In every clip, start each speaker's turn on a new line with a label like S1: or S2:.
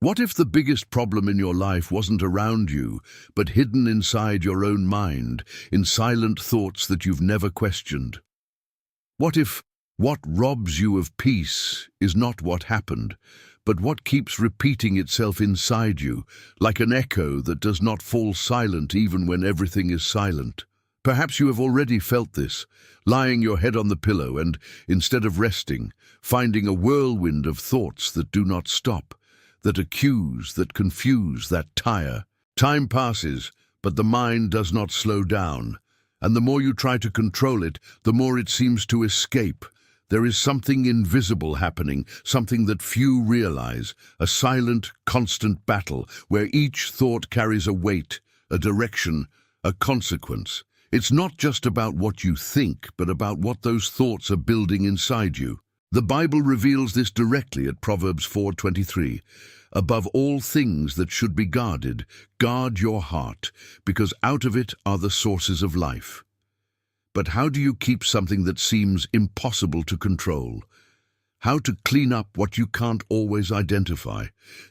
S1: What if the biggest problem in your life wasn't around you, but hidden inside your own mind, in silent thoughts that you've never questioned? What if what robs you of peace is not what happened, but what keeps repeating itself inside you, like an echo that does not fall silent even when everything is silent? Perhaps you have already felt this, lying your head on the pillow and, instead of resting, finding a whirlwind of thoughts that do not stop, that accuse, that confuse, that tire. Time passes, but the mind does not slow down, and the more you try to control it, the more it seems to escape. There is something invisible happening, something that few realize, a silent, constant battle where each thought carries a weight, a direction, a consequence. It's not just about what you think, but about what those thoughts are building inside you. The Bible reveals this directly at Proverbs 4:23. Above all things that should be guarded, guard your heart, because out of it are the sources of life. But how do you keep something that seems impossible to control? How to clean up what you can't always identify?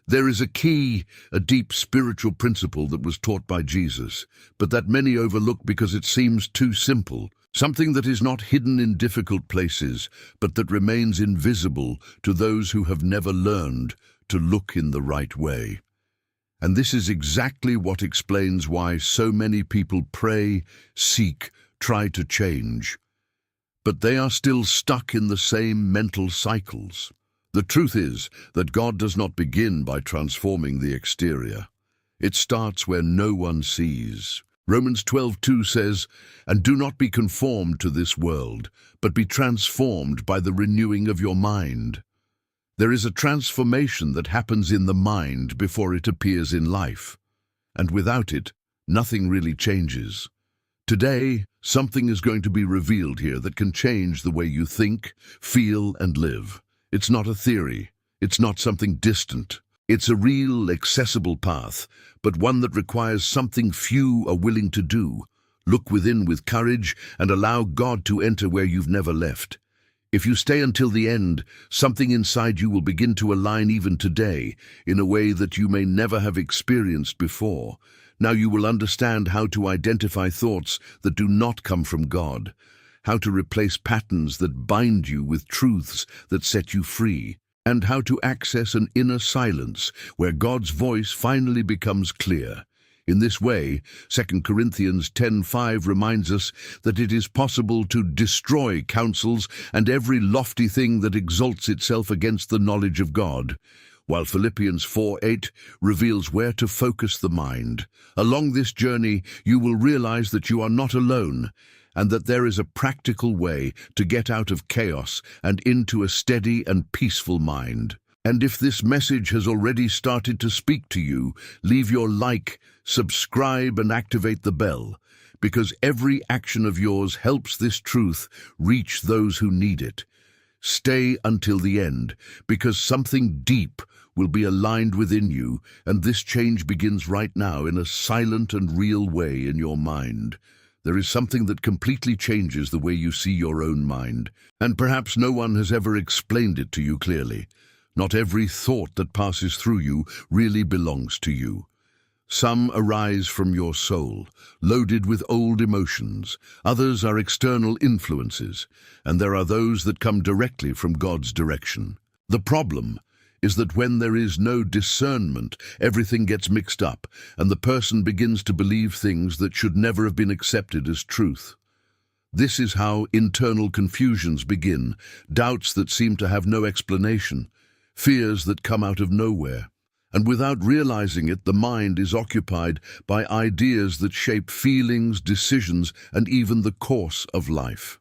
S1: There is a key, a deep spiritual principle that was taught by Jesus, but that many overlook because it seems too simple. Something that is not hidden in difficult places, but that remains invisible to those who have never learned to look in the right way. And this is exactly what explains why so many people pray, seek, try to change, but they are still stuck in the same mental cycles. The truth is that God does not begin by transforming the exterior. It starts where no one sees. Romans 12:2 says, "And do not be conformed to this world, but be transformed by the renewing of your mind." There is a transformation that happens in the mind before it appears in life, and without it, nothing really changes. Today, something is going to be revealed here that can change the way you think, feel, and live. It's not a theory. It's not something distant. It's a real, accessible path, but one that requires something few are willing to do. Look within with courage and allow God to enter where you've never left. If you stay until the end, something inside you will begin to align even today in a way that you may never have experienced before. Now you will understand how to identify thoughts that do not come from God, how to replace patterns that bind you with truths that set you free, and how to access an inner silence where God's voice finally becomes clear. In this way, 2 Corinthians 10:5 reminds us that it is possible to destroy counsels and every lofty thing that exalts itself against the knowledge of God, while Philippians 4:8 reveals where to focus the mind. Along this journey, you will realize that you are not alone, and that there is a practical way to get out of chaos and into a steady and peaceful mind. And if this message has already started to speak to you, leave your like, subscribe, and activate the bell, because every action of yours helps this truth reach those who need it. Stay until the end, because something deep will be aligned within you, and this change begins right now in a silent and real way in your mind. There is something that completely changes the way you see your own mind, and perhaps no one has ever explained it to you clearly. Not every thought that passes through you really belongs to you. Some arise from your soul, loaded with old emotions. Others are external influences, and there are those that come directly from God's direction. The problem is that when there is no discernment, everything gets mixed up, and the person begins to believe things that should never have been accepted as truth. This is how internal confusions begin, doubts that seem to have no explanation, fears that come out of nowhere. And without realizing it, the mind is occupied by ideas that shape feelings, decisions, and even the course of life.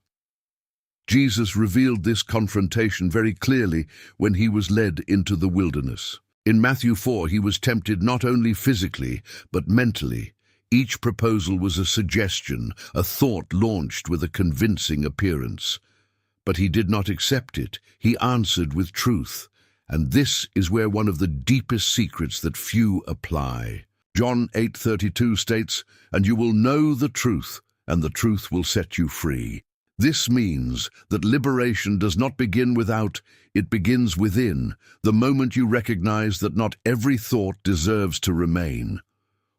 S1: Jesus revealed this confrontation very clearly when he was led into the wilderness. In Matthew 4, he was tempted not only physically, but mentally. Each proposal was a suggestion, a thought launched with a convincing appearance. But he did not accept it. He answered with truth. And this is where one of the deepest secrets that few apply. John 8:32 states, "And you will know the truth, and the truth will set you free." This means that liberation does not begin without, it begins within, the moment you recognize that not every thought deserves to remain.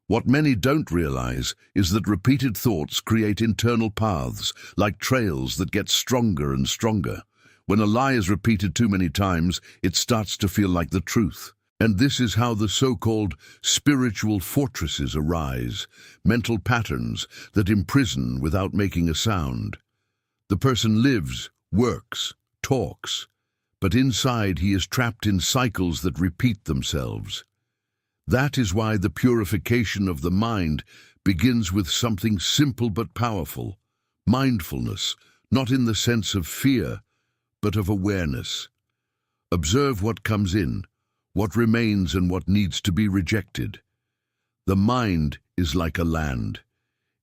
S1: What many don't realize is that repeated thoughts create internal paths, like trails that get stronger and stronger. When a lie is repeated too many times, it starts to feel like the truth. And this is how the so-called spiritual fortresses arise, mental patterns that imprison without making a sound. The person lives, works, talks, but inside he is trapped in cycles that repeat themselves. That is why the purification of the mind begins with something simple but powerful: mindfulness, not in the sense of fear, but of awareness. Observe what comes in, what remains and what needs to be rejected. The mind is like a land.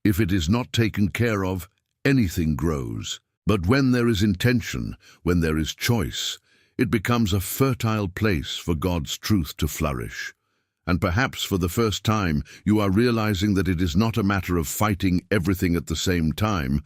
S1: If it is not taken care of, anything grows. But when there is intention, when there is choice, it becomes a fertile place for God's truth to flourish. And perhaps for the first time, you are realizing that it is not a matter of fighting everything at the same time,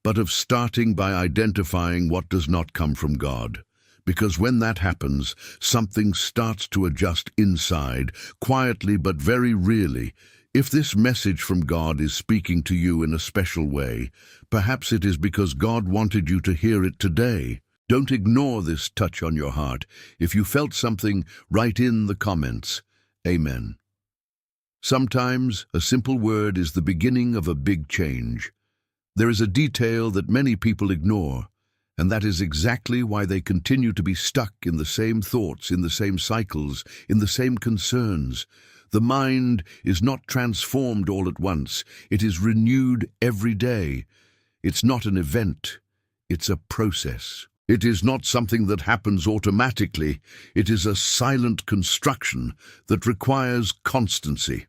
S1: but of starting by identifying what does not come from God. Because when that happens, something starts to adjust inside, quietly but very really. If this message from God is speaking to you in a special way, perhaps it is because God wanted you to hear it today. Don't ignore this touch on your heart. If you felt something, write in the comments. Amen. Sometimes a simple word is the beginning of a big change. There is a detail that many people ignore, and that is exactly why they continue to be stuck in the same thoughts, in the same cycles, in the same concerns. The mind is not transformed all at once. It is renewed every day. It's not an event. It's a process. It is not something that happens automatically. It is a silent construction that requires constancy.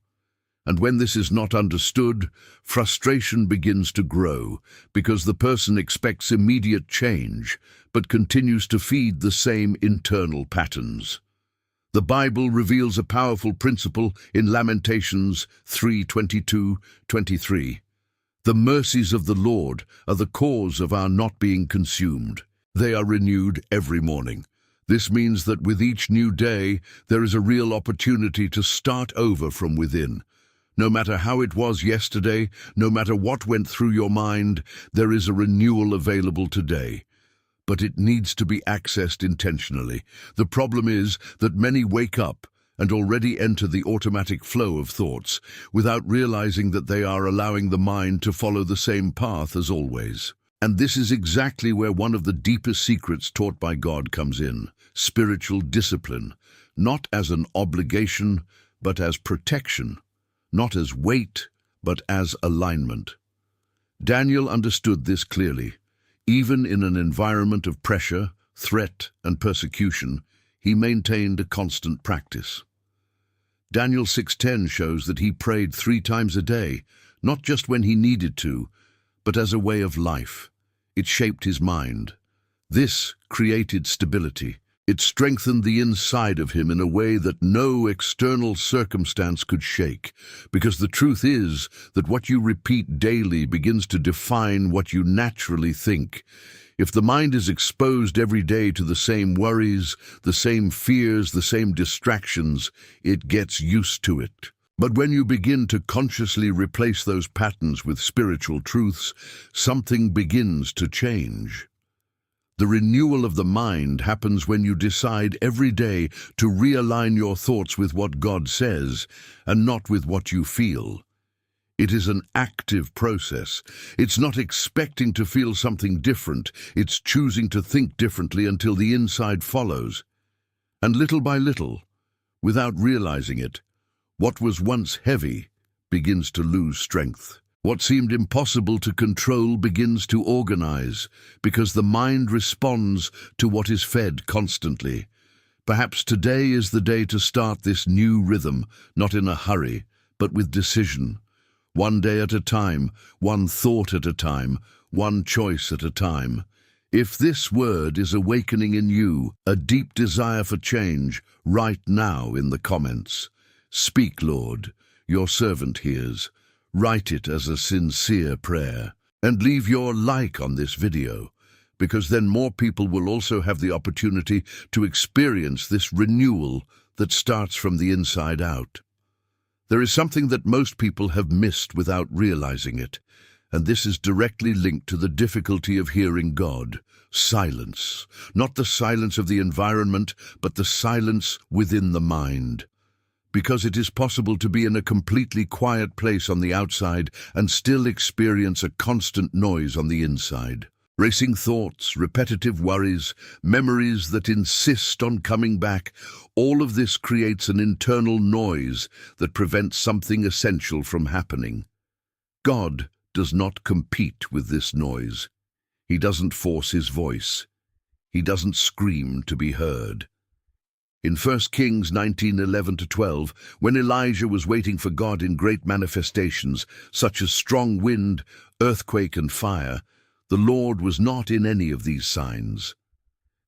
S1: And when this is not understood, frustration begins to grow because the person expects immediate change but continues to feed the same internal patterns. The Bible reveals a powerful principle in Lamentations 3:22-23. The mercies of the Lord are the cause of our not being consumed. They are renewed every morning. This means that with each new day, there is a real opportunity to start over from within. No matter how it was yesterday, no matter what went through your mind, there is a renewal available today. But it needs to be accessed intentionally. The problem is that many wake up and already enter the automatic flow of thoughts without realizing that they are allowing the mind to follow the same path as always. And this is exactly where one of the deepest secrets taught by God comes in: spiritual discipline, not as an obligation, but as protection. Not as weight, but as alignment. Daniel understood this clearly. Even in an environment of pressure, threat, and persecution, he maintained a constant practice. Daniel 6:10 shows that he prayed 3 times a day, not just when he needed to, but as a way of life. It shaped his mind. This created stability. It strengthened the inside of him in a way that no external circumstance could shake, because the truth is that what you repeat daily begins to define what you naturally think. If the mind is exposed every day to the same worries, the same fears, the same distractions, it gets used to it. But when you begin to consciously replace those patterns with spiritual truths, something begins to change. The renewal of the mind happens when you decide every day to realign your thoughts with what God says and not with what you feel. It is an active process. It's not expecting to feel something different. It's choosing to think differently until the inside follows. And little by little, without realizing it, what was once heavy begins to lose strength. What seemed impossible to control begins to organize, because the mind responds to what is fed constantly. Perhaps today is the day to start this new rhythm, not in a hurry, but with decision. One day at a time, one thought at a time, one choice at a time. If this word is awakening in you a deep desire for change, write now in the comments. Speak, Lord, your servant hears. Write it as a sincere prayer. And leave your like on this video, because then more people will also have the opportunity to experience this renewal that starts from the inside out. There is something that most people have missed without realizing it, and this is directly linked to the difficulty of hearing God. Silence. Not the silence of the environment, but the silence within the mind. Because it is possible to be in a completely quiet place on the outside and still experience a constant noise on the inside. Racing thoughts, repetitive worries, memories that insist on coming back, all of this creates an internal noise that prevents something essential from happening. God does not compete with this noise. He doesn't force his voice. He doesn't scream to be heard. In 1 Kings 19:11-12, when Elijah was waiting for God in great manifestations, such as strong wind, earthquake, and fire, the Lord was not in any of these signs.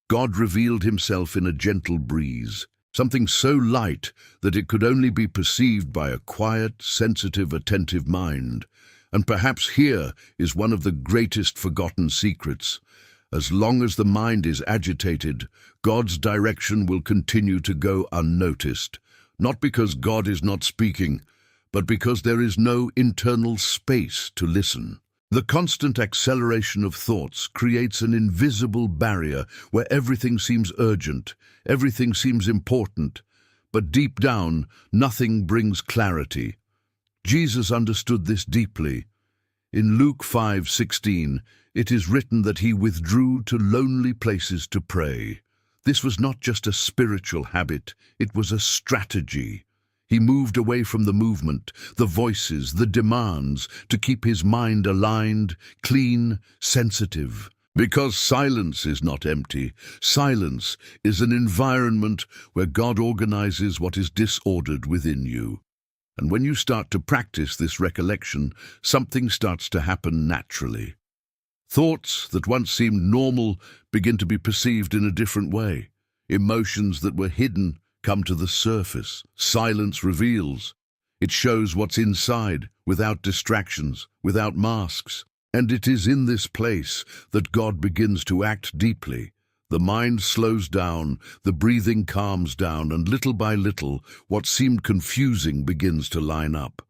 S1: God revealed himself in a gentle breeze, something so light that it could only be perceived by a quiet, sensitive, attentive mind. And perhaps here is one of the greatest forgotten secrets. As long as the mind is agitated, God's direction will continue to go unnoticed, not because God is not speaking, but because there is no internal space to listen. The constant acceleration of thoughts creates an invisible barrier where everything seems urgent, everything seems important, but deep down, nothing brings clarity. Jesus understood this deeply. In Luke 5:16, it is written that he withdrew to lonely places to pray. This was not just a spiritual habit, it was a strategy. He moved away from the movement, the voices, the demands, to keep his mind aligned, clean, sensitive. Because silence is not empty. Silence is an environment where God organizes what is disordered within you. And when you start to practice this recollection, something starts to happen naturally. Thoughts that once seemed normal begin to be perceived in a different way. Emotions that were hidden come to the surface. Silence reveals. It shows what's inside, without distractions, without masks. And it is in this place that God begins to act deeply. The mind slows down, the breathing calms down, and little by little, what seemed confusing begins to line up.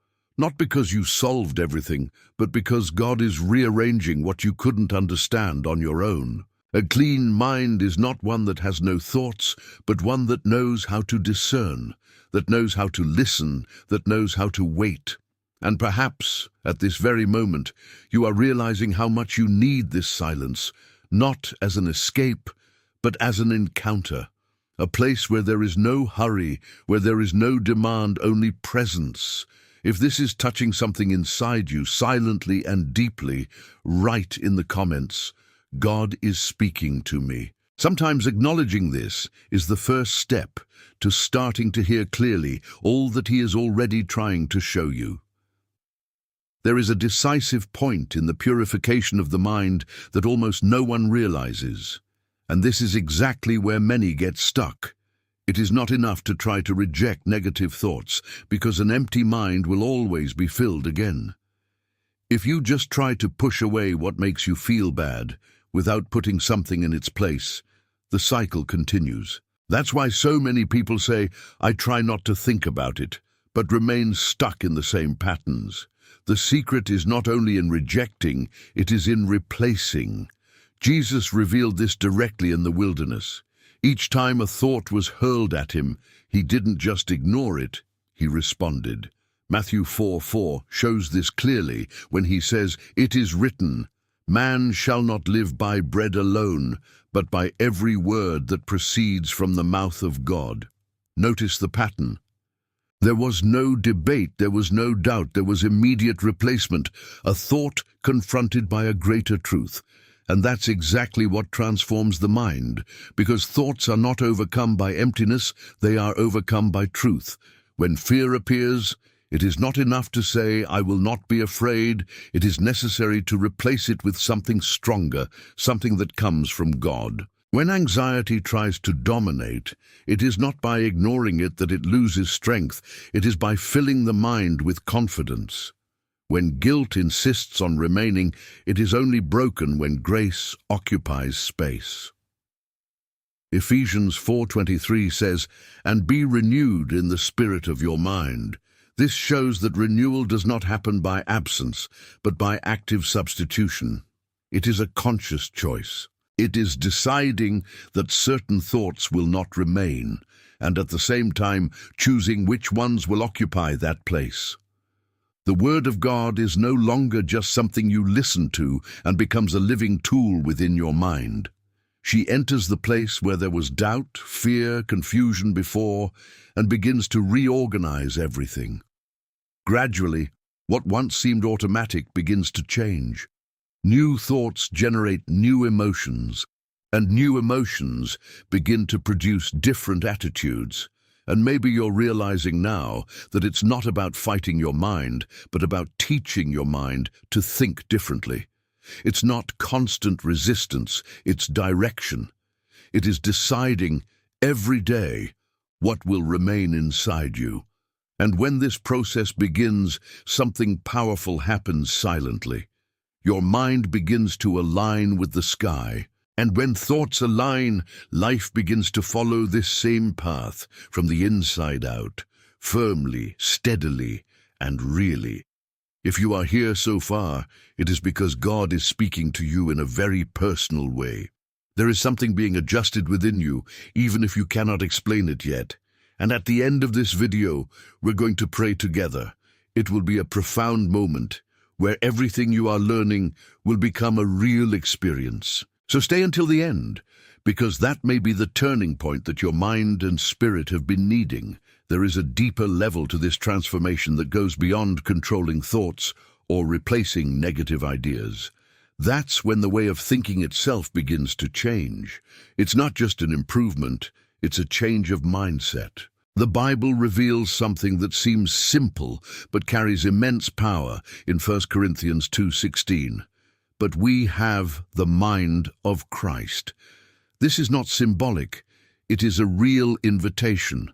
S1: Not because you solved everything, but because God is rearranging what you couldn't understand on your own. A clean mind is not one that has no thoughts, but one that knows how to discern, that knows how to listen, that knows how to wait. And perhaps, at this very moment, you are realizing how much you need this silence, not as an escape, but as an encounter. A place where there is no hurry, where there is no demand, only presence. If this is touching something inside you, silently and deeply, write in the comments, God is speaking to me. Sometimes acknowledging this is the first step to starting to hear clearly all that he is already trying to show you. There is a decisive point in the purification of the mind that almost no one realizes. And this is exactly where many get stuck. It is not enough to try to reject negative thoughts, because an empty mind will always be filled again. If you just try to push away what makes you feel bad, without putting something in its place, the cycle continues. That's why so many people say, I try not to think about it, but remain stuck in the same patterns. The secret is not only in rejecting, it is in replacing. Jesus revealed this directly in the wilderness. Each time a thought was hurled at him, he didn't just ignore it, he responded. Matthew 4:4 shows this clearly when he says, It is written, Man shall not live by bread alone, but by every word that proceeds from the mouth of God. Notice the pattern. There was no debate, there was no doubt, there was immediate replacement, a thought confronted by a greater truth. And that's exactly what transforms the mind, because thoughts are not overcome by emptiness, they are overcome by truth. When fear appears, it is not enough to say, I will not be afraid. It is necessary to replace it with something stronger, something that comes from God. When anxiety tries to dominate, it is not by ignoring it that it loses strength. It is by filling the mind with confidence. When guilt insists on remaining, it is only broken when grace occupies space. Ephesians 4:23 says, "And be renewed in the spirit of your mind." This shows that renewal does not happen by absence, but by active substitution. It is a conscious choice. It is deciding that certain thoughts will not remain, and at the same time choosing which ones will occupy that place. The Word of God is no longer just something you listen to and becomes a living tool within your mind. She enters the place where there was doubt, fear, confusion before, and begins to reorganize everything. Gradually, what once seemed automatic begins to change. New thoughts generate new emotions, and new emotions begin to produce different attitudes. And maybe you're realizing now that it's not about fighting your mind, but about teaching your mind to think differently. It's not constant resistance, it's direction. It is deciding every day what will remain inside you. And when this process begins, something powerful happens silently. Your mind begins to align with the sky. And when thoughts align, life begins to follow this same path from the inside out, firmly, steadily, and really. If you are here so far, it is because God is speaking to you in a very personal way. There is something being adjusted within you, even if you cannot explain it yet. And at the end of this video, we're going to pray together. It will be a profound moment where everything you are learning will become a real experience. So stay until the end, because that may be the turning point that your mind and spirit have been needing. There is a deeper level to this transformation that goes beyond controlling thoughts or replacing negative ideas. That's when the way of thinking itself begins to change. It's not just an improvement, it's a change of mindset. The Bible reveals something that seems simple but carries immense power in 1 Corinthians 2:16. But we have the mind of Christ. This is not symbolic, it is a real invitation.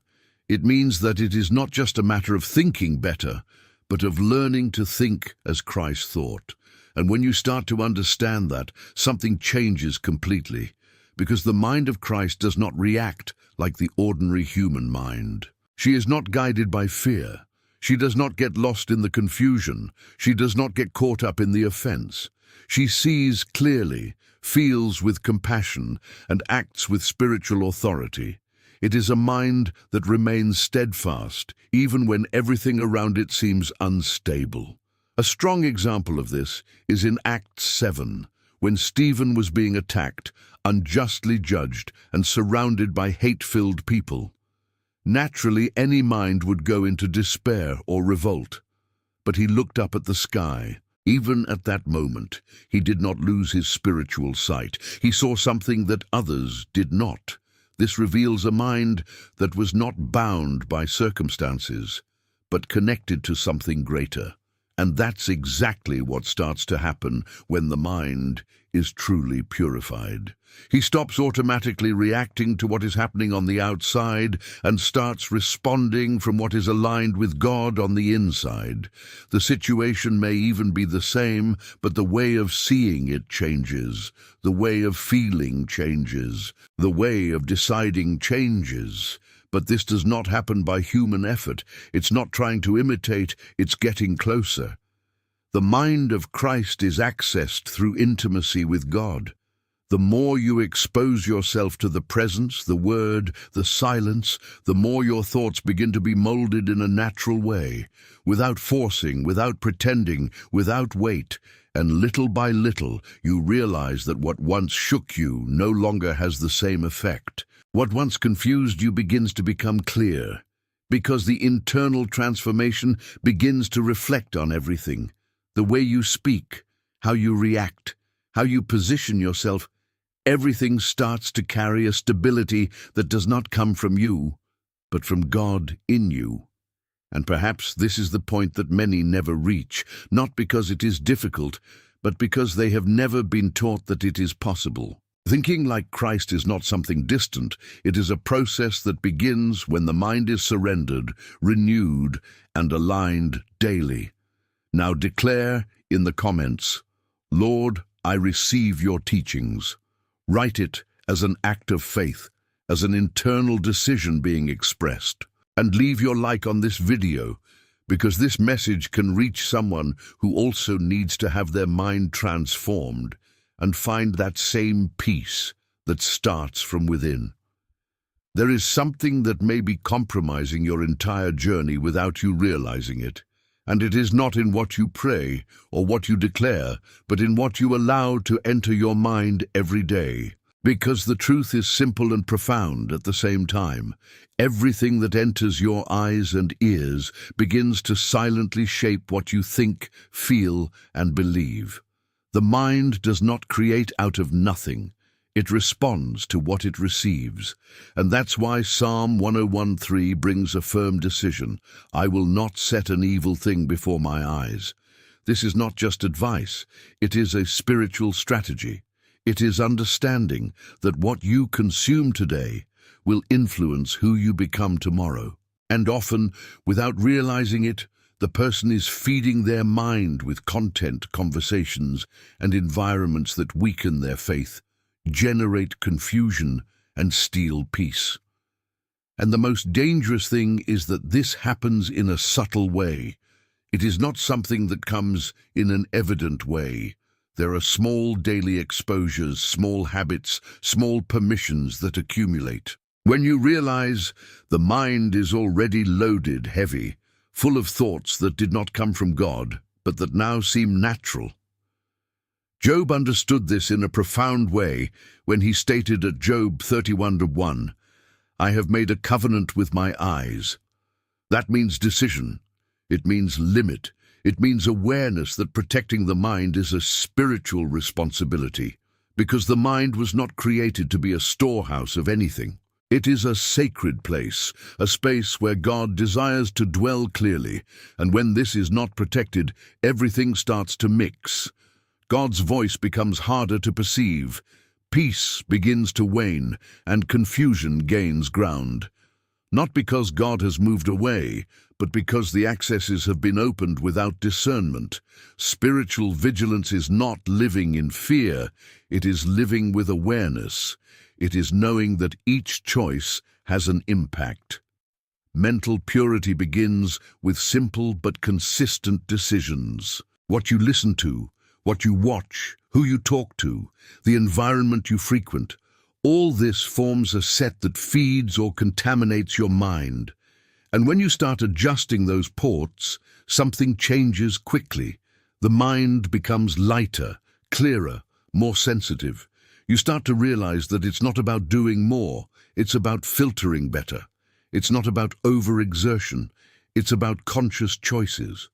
S1: It means that it is not just a matter of thinking better, but of learning to think as Christ thought. And when you start to understand that, something changes completely, because the mind of Christ does not react like the ordinary human mind. She is not guided by fear. She does not get lost in the confusion. She does not get caught up in the offense. She sees clearly, feels with compassion, and acts with spiritual authority. It is a mind that remains steadfast, even when everything around it seems unstable. A strong example of this is in Acts 7, when Stephen was being attacked, unjustly judged, and surrounded by hate-filled people. Naturally, any mind would go into despair or revolt. But he looked up at the sky. Even at that moment, he did not lose his spiritual sight. He saw something that others did not. This reveals a mind that was not bound by circumstances, but connected to something greater. And that's exactly what starts to happen when the mind is truly purified. He stops automatically reacting to what is happening on the outside and starts responding from what is aligned with God on the inside. The situation may even be the same, but the way of seeing it changes. The way of feeling changes. The way of deciding changes. But this does not happen by human effort. It's not trying to imitate, it's getting closer. The mind of Christ is accessed through intimacy with God. The more you expose yourself to the presence, the word, the silence, the more your thoughts begin to be molded in a natural way, without forcing, without pretending, without weight. And little by little, you realize that what once shook you no longer has the same effect. What once confused you begins to become clear, because the internal transformation begins to reflect on everything. The way you speak, how you react, how you position yourself, everything starts to carry a stability that does not come from you, but from God in you. And perhaps this is the point that many never reach, not because it is difficult, but because they have never been taught that it is possible. Thinking like Christ is not something distant. It is a process that begins when the mind is surrendered, renewed, and aligned daily. Now declare in the comments, "Lord, I receive your teachings." Write it as an act of faith, as an internal decision being expressed. And leave your like on this video, because this message can reach someone who also needs to have their mind transformed and find that same peace that starts from within. There is something that may be compromising your entire journey without you realizing it, and it is not in what you pray or what you declare, but in what you allow to enter your mind every day. Because the truth is simple and profound at the same time. Everything that enters your eyes and ears begins to silently shape what you think, feel, and believe. The mind does not create out of nothing. It responds to what it receives. And that's why Psalm 101:3 brings a firm decision. I will not set an evil thing before my eyes. This is not just advice. It is a spiritual strategy. It is understanding that what you consume today will influence who you become tomorrow. And often, without realizing it, the person is feeding their mind with content, conversations, and environments that weaken their faith, generate confusion, and steal peace. And the most dangerous thing is that this happens in a subtle way. It is not something that comes in an evident way. There are small daily exposures, small habits, small permissions that accumulate. When you realize the mind is already loaded, heavy, full of thoughts that did not come from God, but that now seem natural. Job understood this in a profound way when he stated at Job 31:1, I have made a covenant with my eyes. That means decision. It means limit. It means awareness that protecting the mind is a spiritual responsibility, because the mind was not created to be a storehouse of anything. It is a sacred place, a space where God desires to dwell clearly, and when this is not protected, everything starts to mix. God's voice becomes harder to perceive, peace begins to wane, and confusion gains ground. Not because God has moved away, but because the accesses have been opened without discernment. Spiritual vigilance is not living in fear, it is living with awareness. It is knowing that each choice has an impact. Mental purity begins with simple but consistent decisions. What you listen to, what you watch, who you talk to, the environment you frequent, all this forms a set that feeds or contaminates your mind. And when you start adjusting those ports, something changes quickly. The mind becomes lighter, clearer, more sensitive. You start to realize that it's not about doing more, it's about filtering better. It's not about overexertion, it's about conscious choices.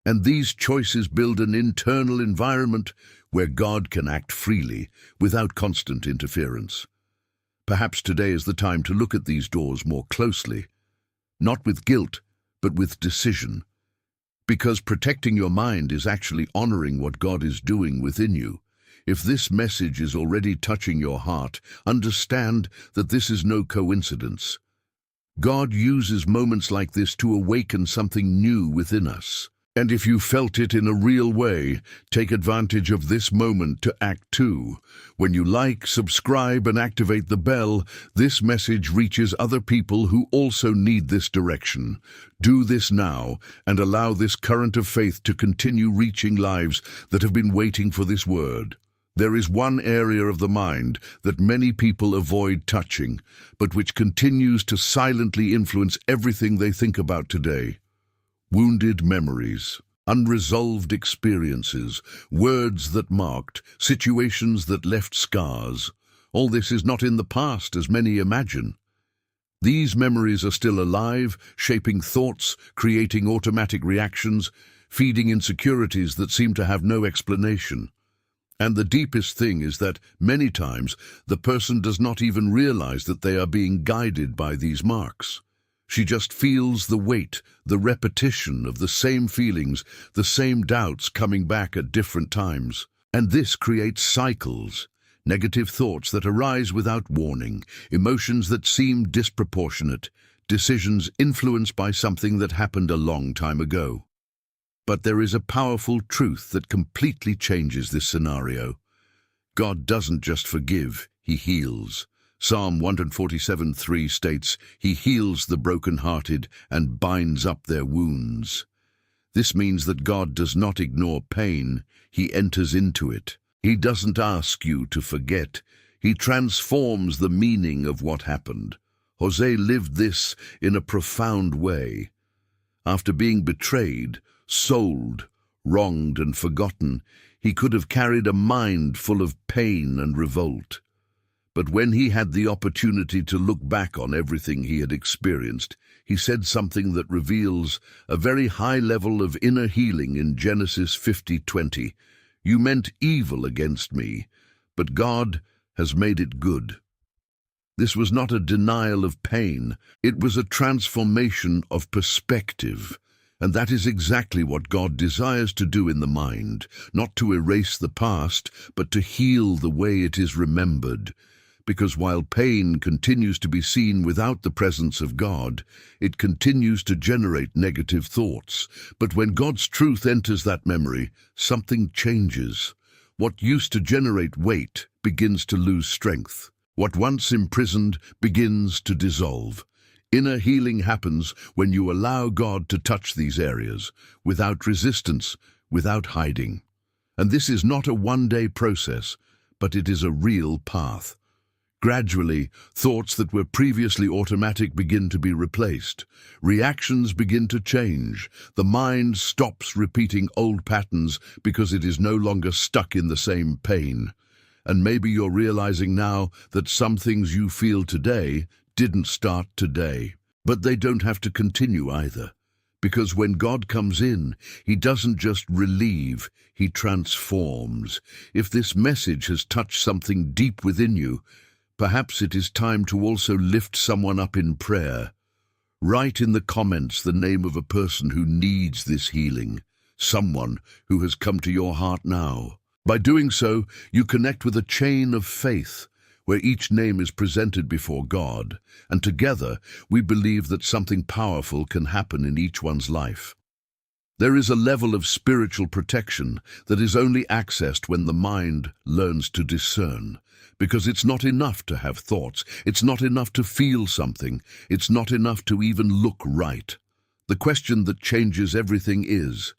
S1: And these choices build an internal environment where God can act freely, without constant interference. Perhaps today is the time to look at these doors more closely, not with guilt, but with decision. Because protecting your mind is actually honoring what God is doing within you. If this message is already touching your heart, understand that this is no coincidence. God uses moments like this to awaken something new within us. And if you felt it in a real way, take advantage of this moment to act too. When you like, subscribe, and activate the bell, this message reaches other people who also need this direction. Do this now, and allow this current of faith to continue reaching lives that have been waiting for this word. There is one area of the mind that many people avoid touching, but which continues to silently influence everything they think about today. Wounded memories, unresolved experiences, words that marked, situations that left scars. All this is not in the past as many imagine. These memories are still alive, shaping thoughts, creating automatic reactions, feeding insecurities that seem to have no explanation. And the deepest thing is that, many times, the person does not even realize that they are being guided by these marks. She just feels the weight, the repetition of the same feelings, the same doubts coming back at different times. And this creates cycles, negative thoughts that arise without warning, emotions that seem disproportionate, decisions influenced by something that happened a long time ago. But there is a powerful truth that completely changes this scenario. God doesn't just forgive, He heals. Psalm 147:3 states, He heals the brokenhearted and binds up their wounds. This means that God does not ignore pain, He enters into it. He doesn't ask you to forget, He transforms the meaning of what happened. Jose lived this in a profound way. After being betrayed, sold, wronged and forgotten, he could have carried a mind full of pain and revolt. But when he had the opportunity to look back on everything he had experienced, he said something that reveals a very high level of inner healing in Genesis 50:20. You meant evil against me, but God has made it good. This was not a denial of pain, it was a transformation of perspective. And that is exactly what God desires to do in the mind, not to erase the past, but to heal the way it is remembered. Because while pain continues to be seen without the presence of God, it continues to generate negative thoughts. But when God's truth enters that memory, something changes. What used to generate weight begins to lose strength. What once imprisoned begins to dissolve. Inner healing happens when you allow God to touch these areas, without resistance, without hiding. And this is not a one-day process, but it is a real path. Gradually, thoughts that were previously automatic begin to be replaced. Reactions begin to change. The mind stops repeating old patterns because it is no longer stuck in the same pain. And maybe you're realizing now that some things you feel today didn't start today. But they don't have to continue either. Because when God comes in, He doesn't just relieve, He transforms. If this message has touched something deep within you, perhaps it is time to also lift someone up in prayer. Write in the comments the name of a person who needs this healing, someone who has come to your heart now. By doing so, you connect with a chain of faith, where each name is presented before God, and together we believe that something powerful can happen in each one's life. There is a level of spiritual protection that is only accessed when the mind learns to discern, because it's not enough to have thoughts, it's not enough to feel something, it's not enough to even look right. The question that changes everything is,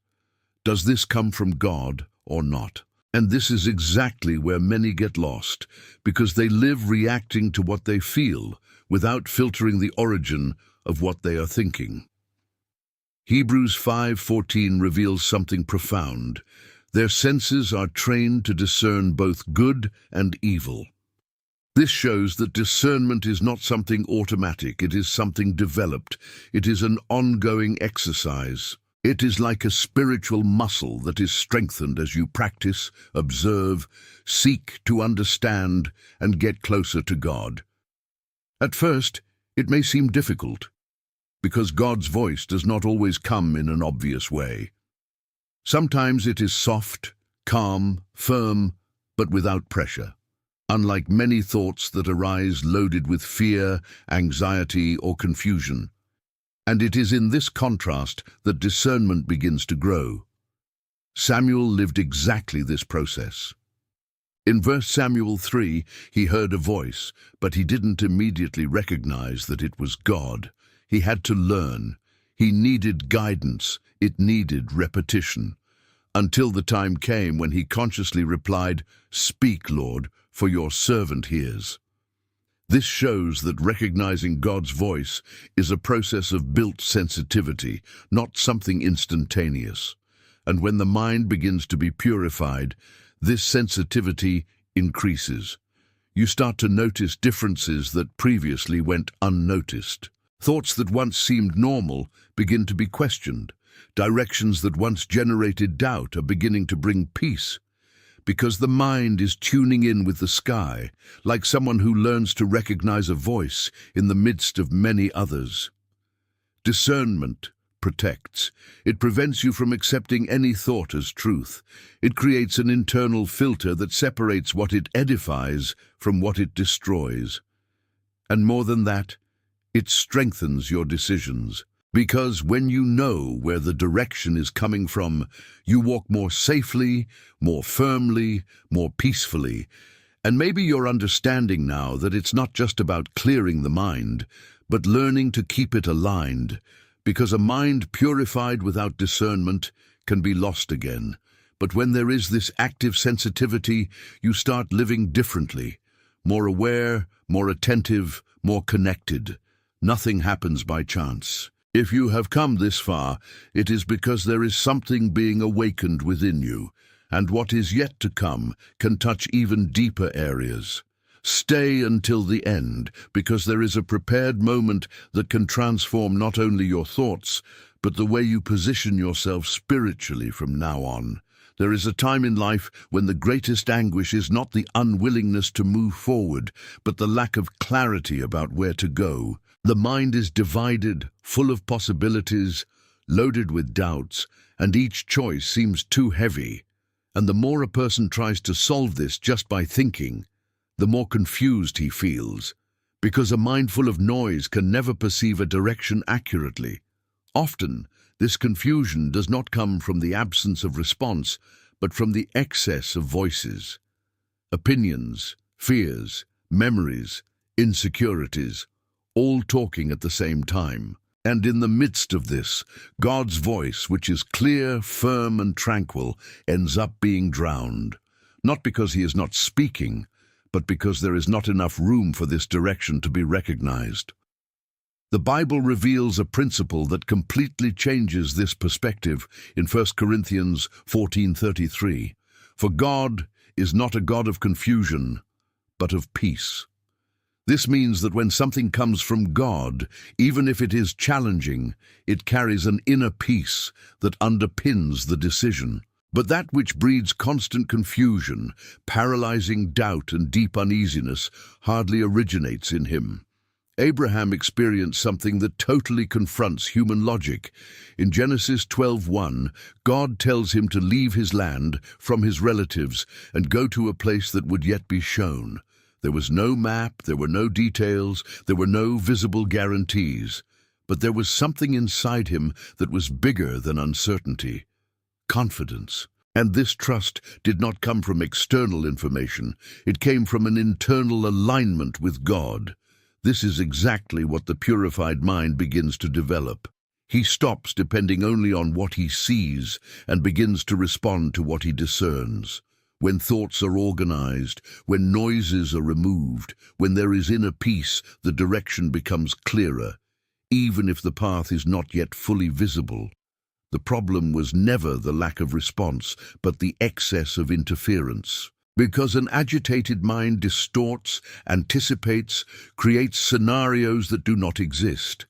S1: does this come from God or not? And this is exactly where many get lost, because they live reacting to what they feel without filtering the origin of what they are thinking. Hebrews 5:14 reveals something profound. Their senses are trained to discern both good and evil. This shows that discernment is not something automatic, it is something developed. It is an ongoing exercise. It is like a spiritual muscle that is strengthened as you practice, observe, seek to understand, and get closer to God. At first, it may seem difficult, because God's voice does not always come in an obvious way. Sometimes it is soft, calm, firm, but without pressure, unlike many thoughts that arise loaded with fear, anxiety, or confusion. And it is in this contrast that discernment begins to grow. Samuel lived exactly this process. In 1 Samuel 3, he heard a voice, but he didn't immediately recognize that it was God. He had to learn. He needed guidance. It needed repetition. Until the time came when he consciously replied, "Speak, Lord, for your servant hears." This shows that recognizing God's voice is a process of built sensitivity, not something instantaneous. And when the mind begins to be purified, this sensitivity increases. You start to notice differences that previously went unnoticed. Thoughts that once seemed normal begin to be questioned. Directions that once generated doubt are beginning to bring peace. Because the mind is tuning in with the sky, like someone who learns to recognize a voice in the midst of many others. Discernment protects. It prevents you from accepting any thought as truth. It creates an internal filter that separates what it edifies from what it destroys. And more than that, it strengthens your decisions. Because when you know where the direction is coming from, you walk more safely, more firmly, more peacefully. And maybe you're understanding now that it's not just about clearing the mind, but learning to keep it aligned, because a mind purified without discernment can be lost again. But when there is this active sensitivity, you start living differently, more aware, more attentive, more connected. Nothing happens by chance. If you have come this far, it is because there is something being awakened within you, and what is yet to come can touch even deeper areas. Stay until the end, because there is a prepared moment that can transform not only your thoughts, but the way you position yourself spiritually from now on. There is a time in life when the greatest anguish is not the unwillingness to move forward, but the lack of clarity about where to go. The mind is divided, full of possibilities, loaded with doubts, and each choice seems too heavy. And the more a person tries to solve this just by thinking, the more confused he feels, because a mind full of noise can never perceive a direction accurately. Often, this confusion does not come from the absence of response, but from the excess of voices, opinions, fears, memories, insecurities, all talking at the same time. And in the midst of this, God's voice, which is clear, firm, and tranquil, ends up being drowned. Not because he is not speaking, but because there is not enough room for this direction to be recognized. The Bible reveals a principle that completely changes this perspective in 1 Corinthians 14:33. For God is not a God of confusion, but of peace. This means that when something comes from God, even if it is challenging, it carries an inner peace that underpins the decision. But that which breeds constant confusion, paralyzing doubt and deep uneasiness hardly originates in him. Abraham experienced something that totally confronts human logic. In Genesis 12:1, God tells him to leave his land from his relatives and go to a place that would yet be shown. There was no map, there were no details, there were no visible guarantees. But there was something inside him that was bigger than uncertainty: confidence. And this trust did not come from external information. It came from an internal alignment with God. This is exactly what the purified mind begins to develop. He stops depending only on what he sees and begins to respond to what he discerns. When thoughts are organized, when noises are removed, when there is inner peace, the direction becomes clearer, even if the path is not yet fully visible. The problem was never the lack of response, but the excess of interference. Because an agitated mind distorts, anticipates, creates scenarios that do not exist.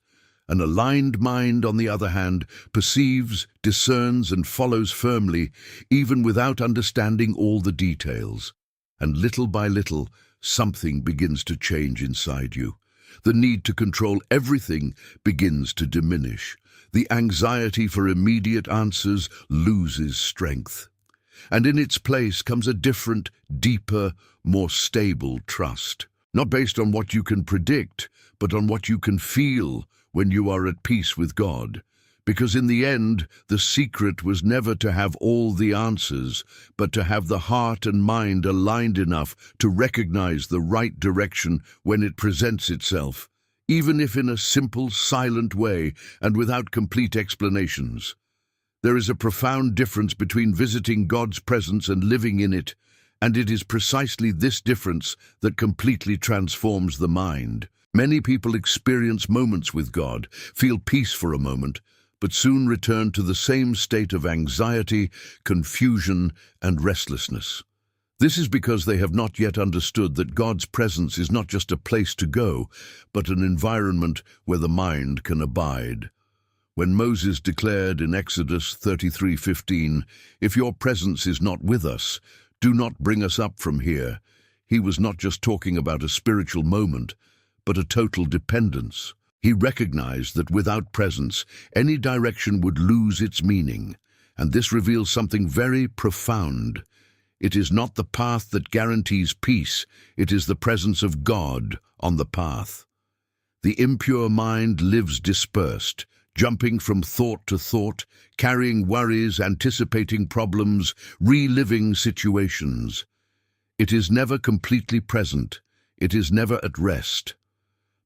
S1: An aligned mind, on the other hand, perceives, discerns, and follows firmly, even without understanding all the details. And little by little, something begins to change inside you. The need to control everything begins to diminish. The anxiety for immediate answers loses strength. And in its place comes a different, deeper, more stable trust. Not based on what you can predict, but on what you can feel when you are at peace with God. Because in the end, the secret was never to have all the answers, but to have the heart and mind aligned enough to recognize the right direction when it presents itself, even if in a simple, silent way and without complete explanations. There is a profound difference between visiting God's presence and living in it, and it is precisely this difference that completely transforms the mind. Many people experience moments with God, feel peace for a moment, but soon return to the same state of anxiety, confusion, and restlessness. This is because they have not yet understood that God's presence is not just a place to go, but an environment where the mind can abide. When Moses declared in Exodus 33:15, "If your presence is not with us, do not bring us up from here," he was not just talking about a spiritual moment, but a total dependence. He recognized that without presence, any direction would lose its meaning, and this reveals something very profound. It is not the path that guarantees peace, it is the presence of God on the path. The impure mind lives dispersed, jumping from thought to thought, carrying worries, anticipating problems, reliving situations. It is never completely present. It is never at rest.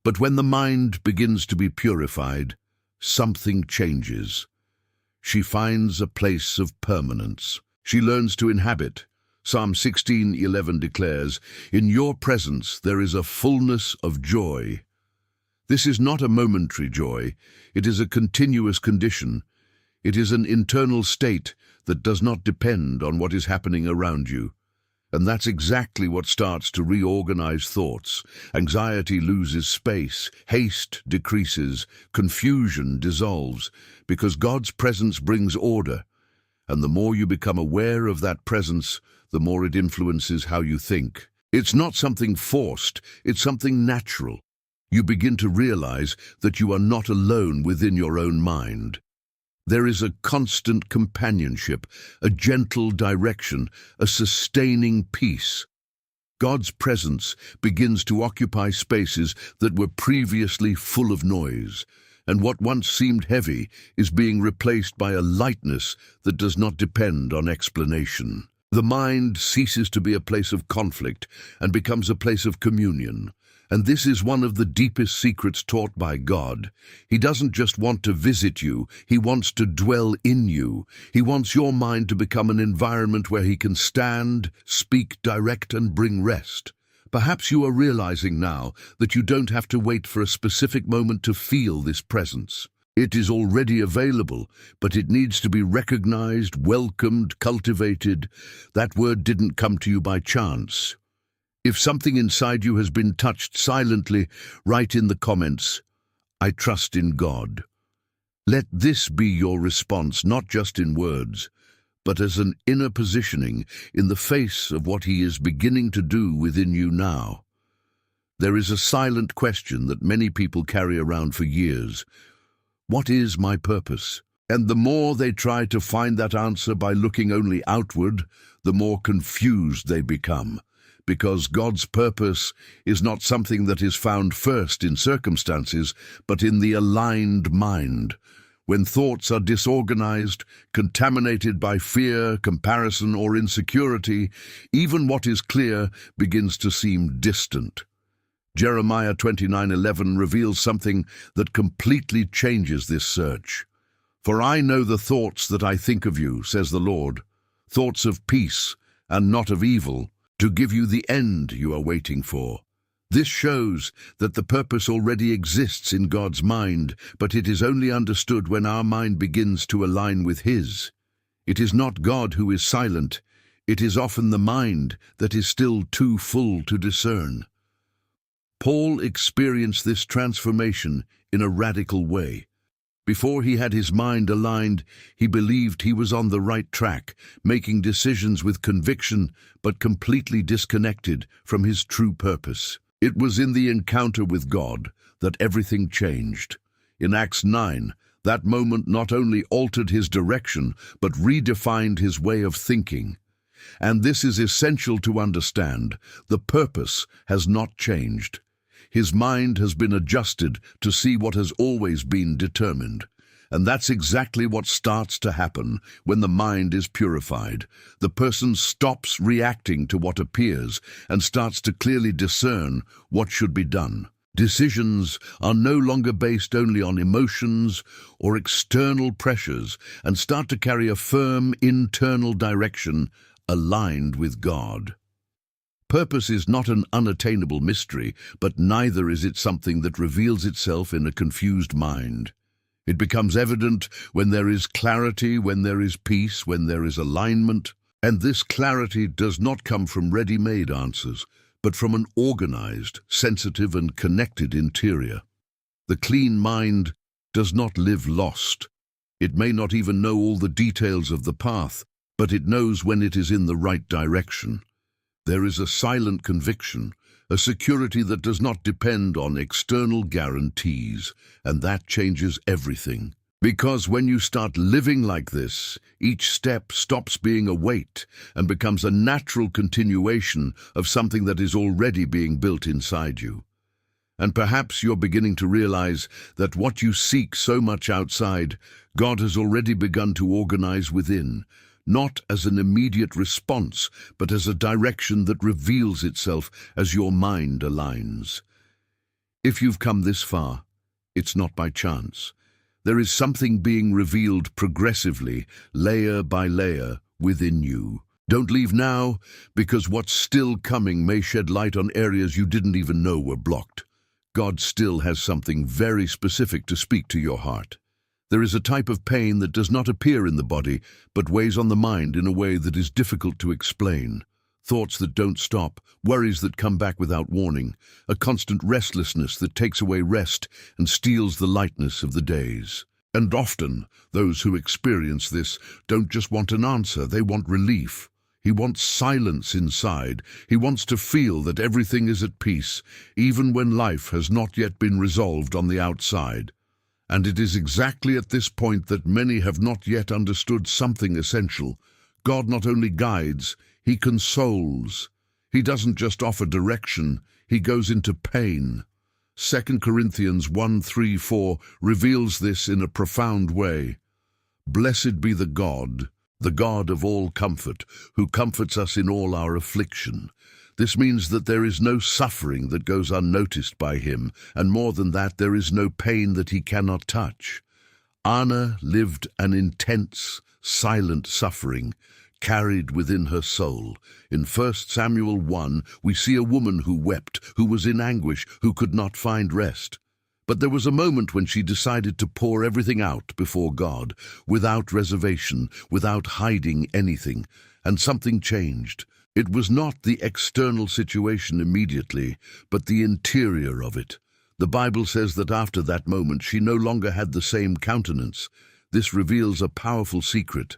S1: But when the mind begins to be purified, something changes. She finds a place of permanence. She learns to inhabit. Psalm 16:11 declares, "In your presence there is a fullness of joy." This is not a momentary joy. It is a continuous condition. It is an internal state that does not depend on what is happening around you. And that's exactly what starts to reorganize thoughts. Anxiety loses space, haste decreases, confusion dissolves, because God's presence brings order. And the more you become aware of that presence, the more it influences how you think. It's not something forced, it's something natural. You begin to realize that you are not alone within your own mind. There is a constant companionship, a gentle direction, a sustaining peace. God's presence begins to occupy spaces that were previously full of noise, and what once seemed heavy is being replaced by a lightness that does not depend on explanation. The mind ceases to be a place of conflict and becomes a place of communion. And this is one of the deepest secrets taught by God. He doesn't just want to visit you, He wants to dwell in you. He wants your mind to become an environment where He can stand, speak, direct, and bring rest. Perhaps you are realizing now that you don't have to wait for a specific moment to feel this presence. It is already available, but it needs to be recognized, welcomed, cultivated. That word didn't come to you by chance. If something inside you has been touched silently, write in the comments, "I trust in God." Let this be your response, not just in words, but as an inner positioning in the face of what He is beginning to do within you now. There is a silent question that many people carry around for years. What is my purpose? And the more they try to find that answer by looking only outward, the more confused they become. Because God's purpose is not something that is found first in circumstances, but in the aligned mind. When thoughts are disorganized, contaminated by fear, comparison, or insecurity, even what is clear begins to seem distant. Jeremiah 29:11 reveals something that completely changes this search. "For I know the thoughts that I think of you, says the Lord, thoughts of peace and not of evil, to give you the end you are waiting for." This shows that the purpose already exists in God's mind, but it is only understood when our mind begins to align with His. It is not God who is silent. It is often the mind that is still too full to discern. Paul experienced this transformation in a radical way. Before he had his mind aligned, he believed he was on the right track, making decisions with conviction, but completely disconnected from his true purpose. It was in the encounter with God that everything changed. In Acts 9, that moment not only altered his direction, but redefined his way of thinking. And this is essential to understand. The purpose has not changed. His mind has been adjusted to see what has always been determined. And that's exactly what starts to happen when the mind is purified. The person stops reacting to what appears and starts to clearly discern what should be done. Decisions are no longer based only on emotions or external pressures and start to carry a firm internal direction aligned with God. Purpose is not an unattainable mystery, but neither is it something that reveals itself in a confused mind. It becomes evident when there is clarity, when there is peace, when there is alignment. And this clarity does not come from ready-made answers, but from an organized, sensitive, and connected interior. The clean mind does not live lost. It may not even know all the details of the path, but it knows when it is in the right direction. There is a silent conviction, a security that does not depend on external guarantees, and that changes everything. Because when you start living like this, each step stops being a weight and becomes a natural continuation of something that is already being built inside you. And perhaps you're beginning to realize that what you seek so much outside, God has already begun to organize within, not as an immediate response, but as a direction that reveals itself as your mind aligns. If you've come this far, it's not by chance. There is something being revealed progressively, layer by layer, within you. Don't leave now, because what's still coming may shed light on areas you didn't even know were blocked. God still has something very specific to speak to your heart. There is a type of pain that does not appear in the body, but weighs on the mind in a way that is difficult to explain. Thoughts that don't stop, worries that come back without warning, a constant restlessness that takes away rest and steals the lightness of the days. And often, those who experience this don't just want an answer, they want relief. He wants silence inside. He wants to feel that everything is at peace, even when life has not yet been resolved on the outside. And it is exactly at this point that many have not yet understood something essential. God not only guides, He consoles. He doesn't just offer direction, He goes into pain. 2 Corinthians 1:3-4 reveals this in a profound way. Blessed be the God of all comfort, who comforts us in all our affliction. This means that there is no suffering that goes unnoticed by Him, and more than that, there is no pain that He cannot touch. Anna lived an intense, silent suffering, carried within her soul. In 1 Samuel 1, we see a woman who wept, who was in anguish, who could not find rest. But there was a moment when she decided to pour everything out before God, without reservation, without hiding anything, and something changed. It was not the external situation immediately, but the interior of it. The Bible says that after that moment she no longer had the same countenance. This reveals a powerful secret.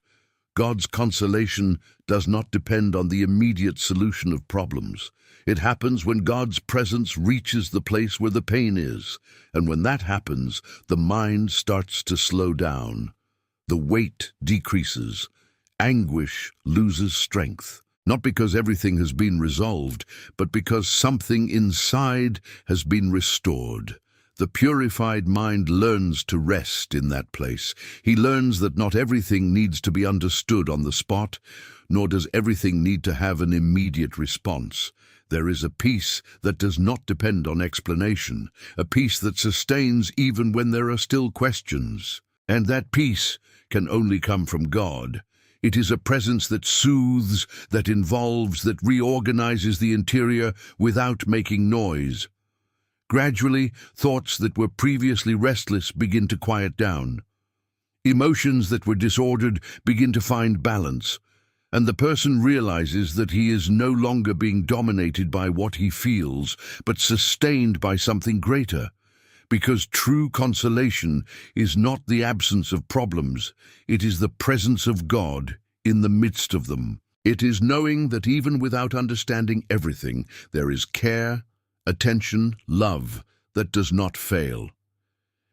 S1: God's consolation does not depend on the immediate solution of problems. It happens when God's presence reaches the place where the pain is, and when that happens, the mind starts to slow down. The weight decreases. Anguish loses strength. Not because everything has been resolved, but because something inside has been restored. The purified mind learns to rest in that place. He learns that not everything needs to be understood on the spot, nor does everything need to have an immediate response. There is a peace that does not depend on explanation, a peace that sustains even when there are still questions. And that peace can only come from God. It is a presence that soothes, that involves, that reorganizes the interior without making noise. Gradually, thoughts that were previously restless begin to quiet down. Emotions that were disordered begin to find balance, and the person realizes that he is no longer being dominated by what he feels, but sustained by something greater. Because true consolation is not the absence of problems, it is the presence of God in the midst of them. It is knowing that even without understanding everything, there is care, attention, love that does not fail.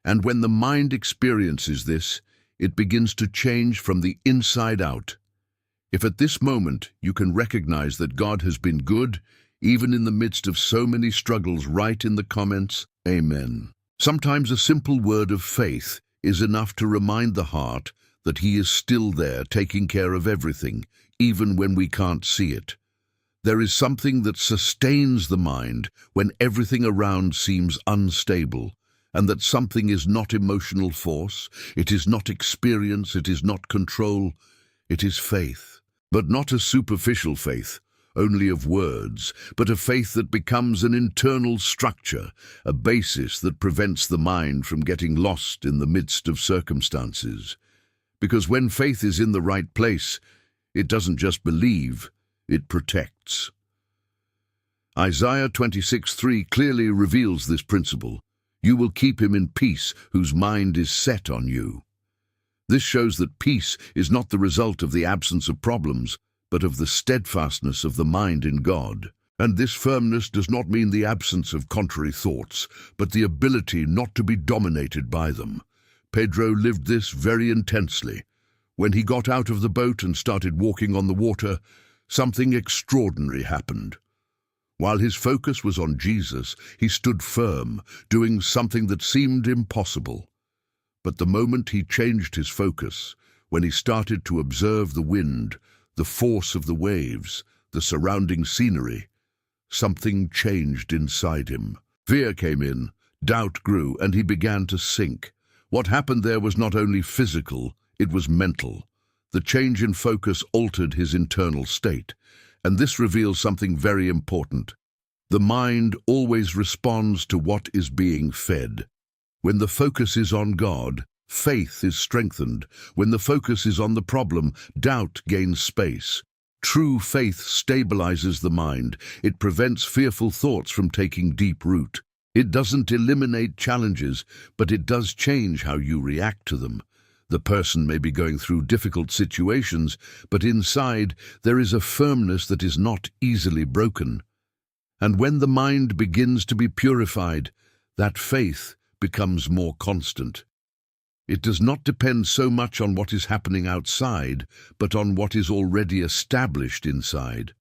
S1: And when the mind experiences this, it begins to change from the inside out. If at this moment you can recognize that God has been good, even in the midst of so many struggles, write in the comments, Amen. Sometimes a simple word of faith is enough to remind the heart that He is still there, taking care of everything, even when we can't see it. There is something that sustains the mind when everything around seems unstable, and that something is not emotional force, it is not experience, it is not control, it is faith. But not a superficial faith, only of words, but a faith that becomes an internal structure, a basis that prevents the mind from getting lost in the midst of circumstances. Because when faith is in the right place, it doesn't just believe, it protects. Isaiah 26:3 clearly reveals this principle. You will keep him in peace whose mind is set on you. This shows that peace is not the result of the absence of problems, but of the steadfastness of the mind in God. And this firmness does not mean the absence of contrary thoughts, but the ability not to be dominated by them. Pedro lived this very intensely. When he got out of the boat and started walking on the water, something extraordinary happened. While his focus was on Jesus, he stood firm, doing something that seemed impossible. But the moment he changed his focus, when he started to observe the wind, the force of the waves, the surrounding scenery, something changed inside him. Fear came in, doubt grew, and he began to sink. What happened there was not only physical, it was mental. The change in focus altered his internal state, and this reveals something very important. The mind always responds to what is being fed. When the focus is on God, faith is strengthened. When the focus is on the problem, doubt gains space. True faith stabilizes the mind. It prevents fearful thoughts from taking deep root. It doesn't eliminate challenges, but it does change how you react to them. The person may be going through difficult situations, but inside there is a firmness that is not easily broken. And when the mind begins to be purified, that faith becomes more constant. It does not depend so much on what is happening outside, but on what is already established inside.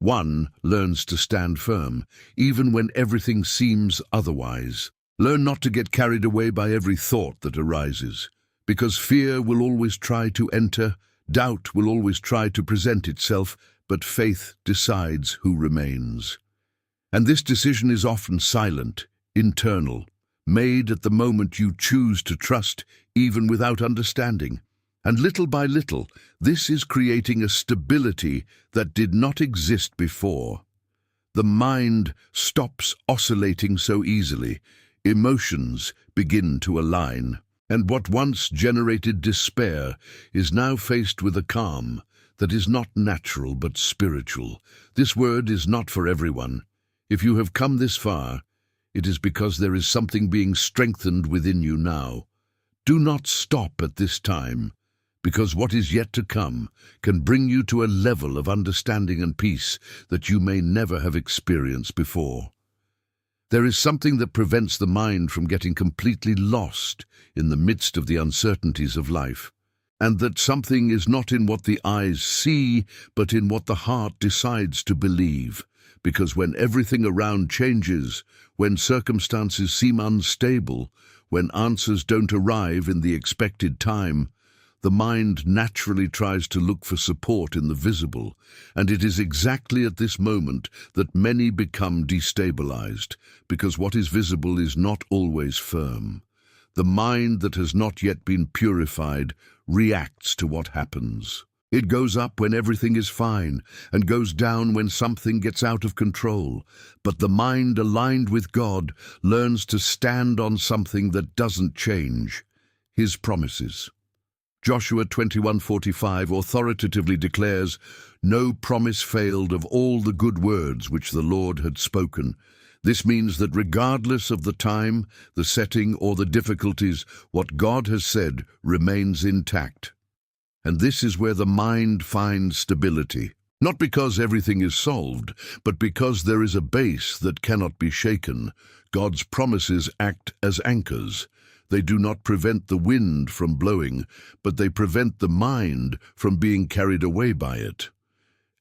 S1: One learns to stand firm, even when everything seems otherwise. Learn not to get carried away by every thought that arises, because fear will always try to enter, doubt will always try to present itself, but faith decides who remains. And this decision is often silent, internal, made at the moment you choose to trust, even without understanding. And little by little, this is creating a stability that did not exist before. The mind stops oscillating so easily. Emotions begin to align. And what once generated despair is now faced with a calm that is not natural but spiritual. This word is not for everyone. If you have come this far, it is because there is something being strengthened within you now. Do not stop at this time, because what is yet to come can bring you to a level of understanding and peace that you may never have experienced before. There is something that prevents the mind from getting completely lost in the midst of the uncertainties of life, and that something is not in what the eyes see, but in what the heart decides to believe. Because when everything around changes, when circumstances seem unstable, when answers don't arrive in the expected time, the mind naturally tries to look for support in the visible, and it is exactly at this moment that many become destabilized, because what is visible is not always firm. The mind that has not yet been purified reacts to what happens. It goes up when everything is fine, and goes down when something gets out of control. But the mind aligned with God learns to stand on something that doesn't change, His promises. Joshua 21:45 authoritatively declares, "No promise failed of all the good words which the Lord had spoken." This means that regardless of the time, the setting, or the difficulties, what God has said remains intact. And this is where the mind finds stability. Not because everything is solved, but because there is a base that cannot be shaken. God's promises act as anchors. They do not prevent the wind from blowing, but they prevent the mind from being carried away by it.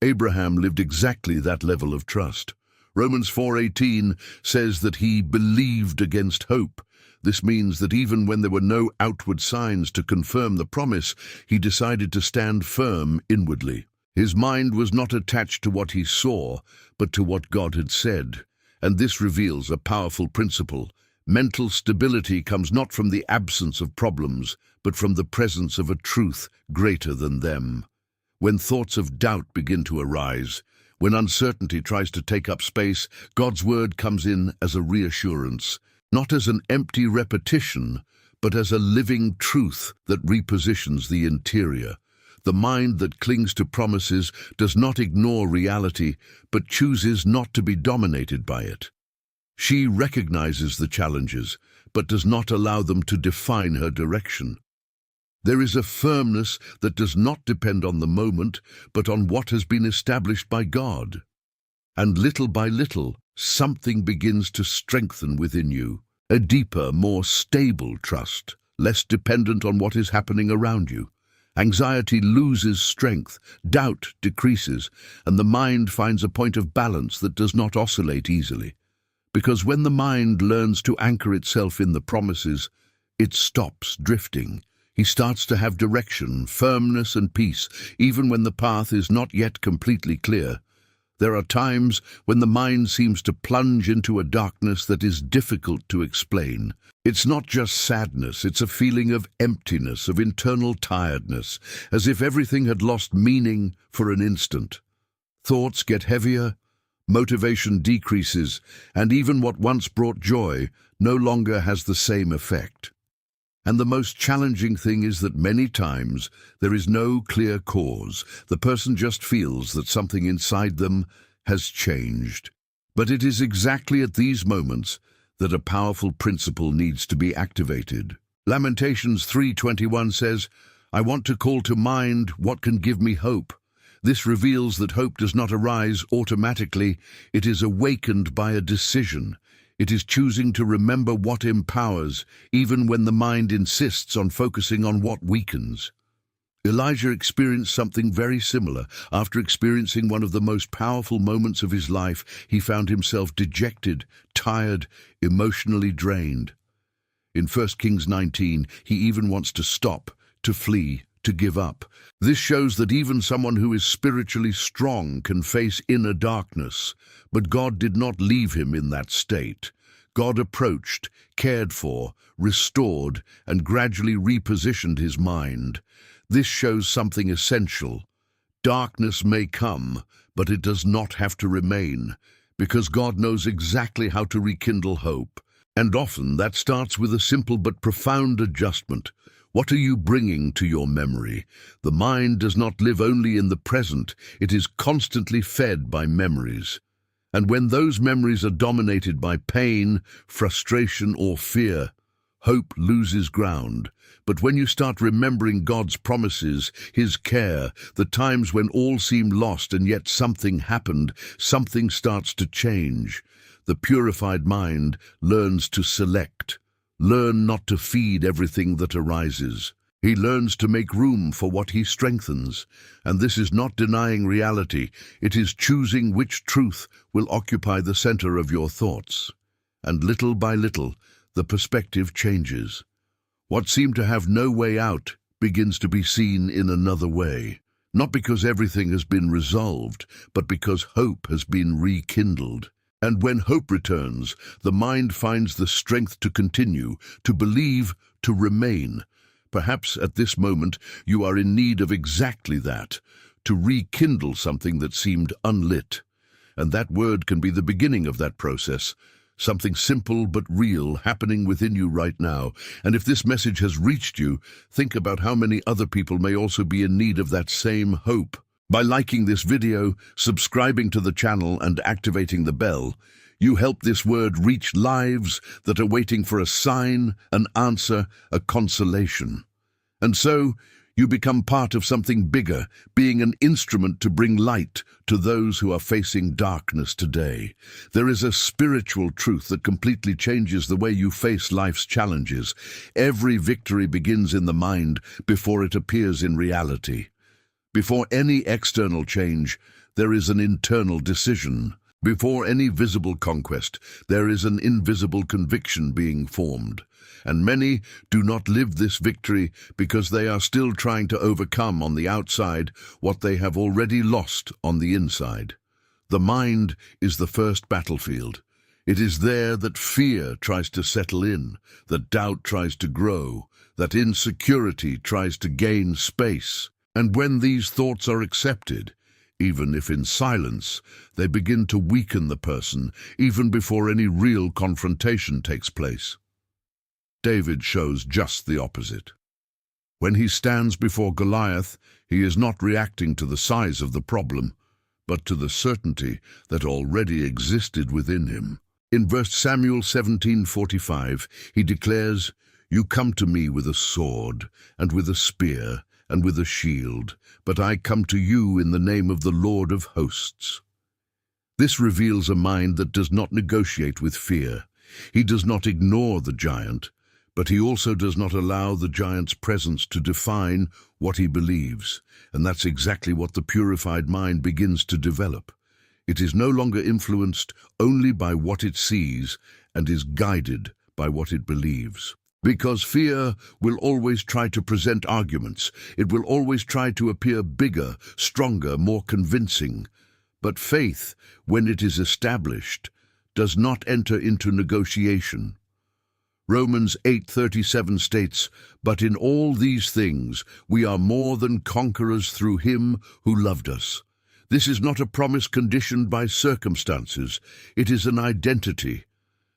S1: Abraham lived exactly that level of trust. Romans 4:18 says that he believed against hope. This means that even when there were no outward signs to confirm the promise, he decided to stand firm inwardly. His mind was not attached to what he saw, but to what God had said. And this reveals a powerful principle. Mental stability comes not from the absence of problems, but from the presence of a truth greater than them. When thoughts of doubt begin to arise, when uncertainty tries to take up space, God's word comes in as a reassurance, not as an empty repetition, but as a living truth that repositions the interior. The mind that clings to promises does not ignore reality, but chooses not to be dominated by it. She recognizes the challenges, but does not allow them to define her direction. There is a firmness that does not depend on the moment, but on what has been established by God. And little by little, something begins to strengthen within you. A deeper, more stable trust, less dependent on what is happening around you. Anxiety loses strength, doubt decreases, and the mind finds a point of balance that does not oscillate easily. Because when the mind learns to anchor itself in the promises, it stops drifting. He starts to have direction, firmness, and peace, even when the path is not yet completely clear. There are times when the mind seems to plunge into a darkness that is difficult to explain. It's not just sadness, it's a feeling of emptiness, of internal tiredness, as if everything had lost meaning for an instant. Thoughts get heavier, motivation decreases, and even what once brought joy no longer has the same effect. And the most challenging thing is that many times there is no clear cause. The person just feels that something inside them has changed. But it is exactly at these moments that a powerful principle needs to be activated. Lamentations 3:21 says, "I want to call to mind what can give me hope." This reveals that hope does not arise automatically. It is awakened by a decision. It is choosing to remember what empowers, even when the mind insists on focusing on what weakens. Elijah experienced something very similar. After experiencing one of the most powerful moments of his life, he found himself dejected, tired, emotionally drained. In 1 Kings 19, he even wants to stop, to flee, to give up. This shows that even someone who is spiritually strong can face inner darkness, but God did not leave him in that state. God approached, cared for, restored, and gradually repositioned his mind. This shows something essential. Darkness may come, but it does not have to remain, because God knows exactly how to rekindle hope. And often that starts with a simple but profound adjustment. What are you bringing to your memory? The mind does not live only in the present, it is constantly fed by memories. And when those memories are dominated by pain, frustration, or fear, hope loses ground. But when you start remembering God's promises, His care, the times when all seemed lost and yet something happened, something starts to change. The purified mind learns to select. Learn not to feed everything that arises. He learns to make room for what he strengthens. And this is not denying reality. It is choosing which truth will occupy the center of your thoughts. And little by little, the perspective changes. What seemed to have no way out begins to be seen in another way. Not because everything has been resolved, but because hope has been rekindled. And when hope returns, the mind finds the strength to continue, to believe, to remain. Perhaps at this moment you are in need of exactly that, to rekindle something that seemed unlit. And that word can be the beginning of that process, something simple but real happening within you right now. And if this message has reached you, think about how many other people may also be in need of that same hope. By liking this video, subscribing to the channel, and activating the bell, you help this word reach lives that are waiting for a sign, an answer, a consolation. And so, you become part of something bigger, being an instrument to bring light to those who are facing darkness today. There is a spiritual truth that completely changes the way you face life's challenges. Every victory begins in the mind before it appears in reality. Before any external change, there is an internal decision. Before any visible conquest, there is an invisible conviction being formed. And many do not live this victory because they are still trying to overcome on the outside what they have already lost on the inside. The mind is the first battlefield. It is there that fear tries to settle in, that doubt tries to grow, that insecurity tries to gain space. And when these thoughts are accepted, even if in silence, they begin to weaken the person, even before any real confrontation takes place. David shows just the opposite. When he stands before Goliath, he is not reacting to the size of the problem, but to the certainty that already existed within him. In 1 Samuel 17:45, he declares, "You come to me with a sword, and with a spear, and with a shield, but I come to you in the name of the Lord of hosts." This reveals a mind that does not negotiate with fear. He does not ignore the giant, But he also does not allow the giant's presence to define what he believes, and that's exactly what the purified mind begins to develop. It is no longer influenced only by what it sees and is guided by what it believes. Because fear will always try to present arguments. It will always try to appear bigger, stronger, more convincing. But faith, when it is established, does not enter into negotiation. Romans 8:37 states, "But in all these things we are more than conquerors through him who loved us." This is not a promise conditioned by circumstances. It is an identity.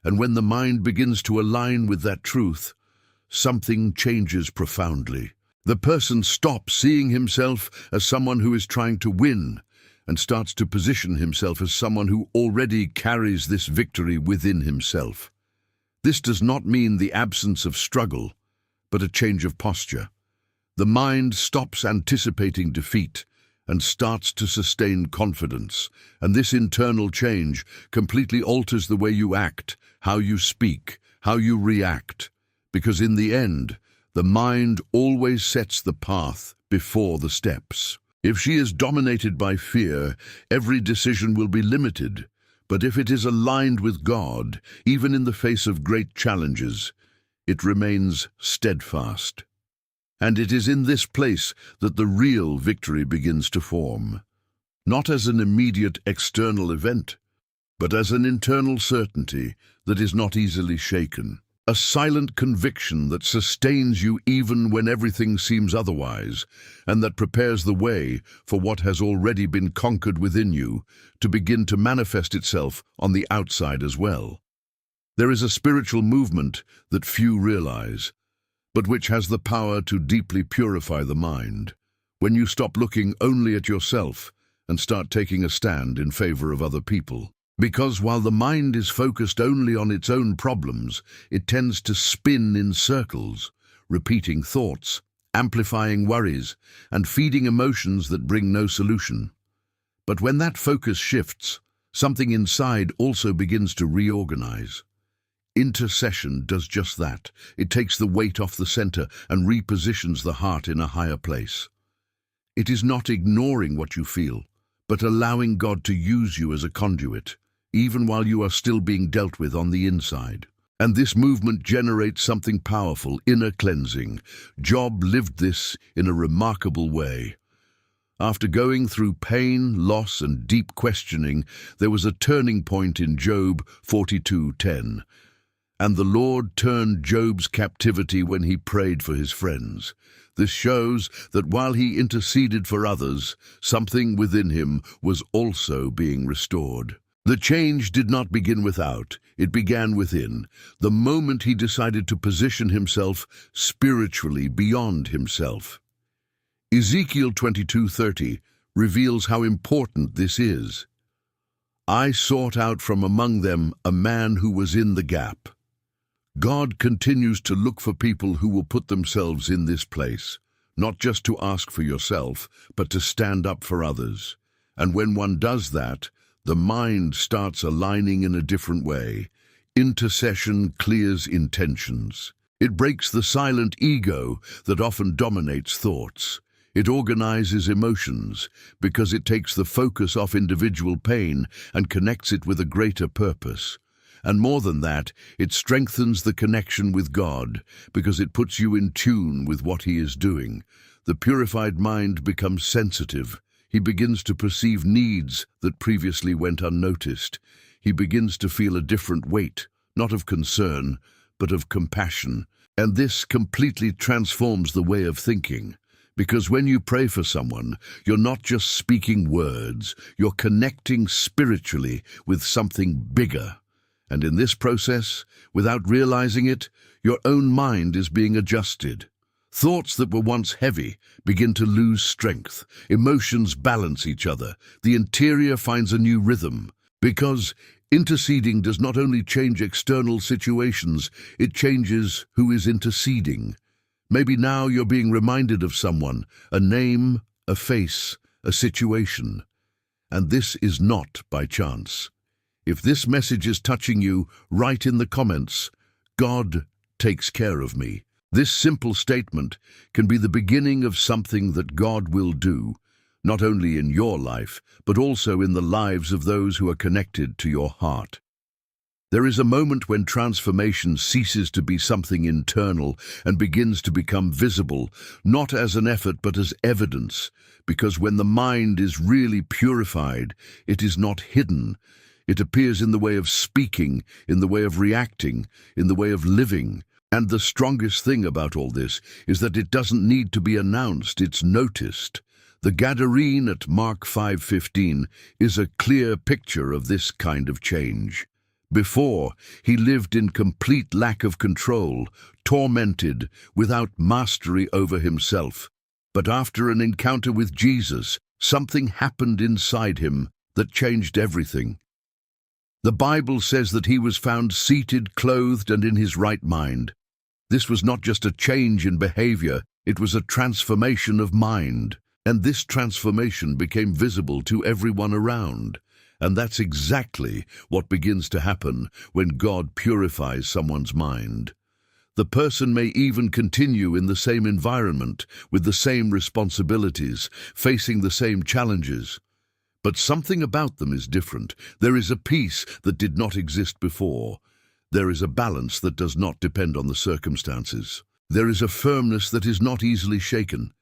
S1: And when the mind begins to align with that truth, something changes profoundly. The person stops seeing himself as someone who is trying to win and starts to position himself as someone who already carries this victory within himself. This does not mean the absence of struggle, but a change of posture. The mind stops anticipating defeat and starts to sustain confidence, and this internal change completely alters the way you act, how you speak, how you react, because in the end, the mind always sets the path before the steps. If she is dominated by fear, every decision will be limited. But if it is aligned with God, even in the face of great challenges, it remains steadfast. And it is in this place that the real victory begins to form, not as an immediate external event, but as an internal certainty that is not easily shaken. A silent conviction that sustains you even when everything seems otherwise, and that prepares the way for what has already been conquered within you to begin to manifest itself on the outside as well. There is a spiritual movement that few realize, but which has the power to deeply purify the mind. When you stop looking only at yourself and start taking a stand in favor of other people. Because while the mind is focused only on its own problems, it tends to spin in circles, repeating thoughts, amplifying worries, and feeding emotions that bring no solution. But when that focus shifts, something inside also begins to reorganize. Intercession does just that. It takes the weight off the center and repositions the heart in a higher place. It is not ignoring what you feel, but allowing God to use you as a conduit, even while you are still being dealt with on the inside. And this movement generates something powerful, inner cleansing. Job lived this in a remarkable way. After going through pain, loss, and deep questioning, there was a turning point in Job 42:10. And the Lord turned Job's captivity when he prayed for his friends. This shows that while he interceded for others, something within him was also being restored. The change did not begin without, it began within, the moment he decided to position himself spiritually beyond himself. Ezekiel 22:30 reveals how important this is. I sought out from among them a man who was in the gap. God continues to look for people who will put themselves in this place, not just to ask for yourself, but to stand up for others. And when one does that, the mind starts aligning in a different way. Intercession clears intentions. It breaks the silent ego that often dominates thoughts. It organizes emotions because it takes the focus off individual pain and connects it with a greater purpose. And more than that, it strengthens the connection with God because it puts you in tune with what He is doing. The purified mind becomes sensitive. He begins to perceive needs that previously went unnoticed. He begins to feel a different weight, not of concern, but of compassion. And this completely transforms the way of thinking. Because when you pray for someone, you're not just speaking words, you're connecting spiritually with something bigger. And in this process, without realizing it, your own mind is being adjusted. Thoughts that were once heavy begin to lose strength. Emotions balance each other. The interior finds a new rhythm. Because interceding does not only change external situations, it changes who is interceding. Maybe now you're being reminded of someone, a name, a face, a situation. And this is not by chance. If this message is touching you, write in the comments, God takes care of me. This simple statement can be the beginning of something that God will do, not only in your life, but also in the lives of those who are connected to your heart. There is a moment when transformation ceases to be something internal and begins to become visible, not as an effort but as evidence, because when the mind is really purified, it is not hidden. It appears in the way of speaking, in the way of reacting, in the way of living. And the strongest thing about all this is that it doesn't need to be announced, it's noticed. The Gadarene at Mark 5:15 is a clear picture of this kind of change. Before, he lived in complete lack of control, tormented, without mastery over himself. But after an encounter with Jesus, something happened inside him that changed everything. The Bible says that he was found seated, clothed, and in his right mind. This was not just a change in behavior, it was a transformation of mind. And this transformation became visible to everyone around. And that's exactly what begins to happen when God purifies someone's mind. The person may even continue in the same environment, with the same responsibilities, facing the same challenges. But something about them is different. There is a peace that did not exist before. There is a balance that does not depend on the circumstances. There is a firmness that is not easily shaken.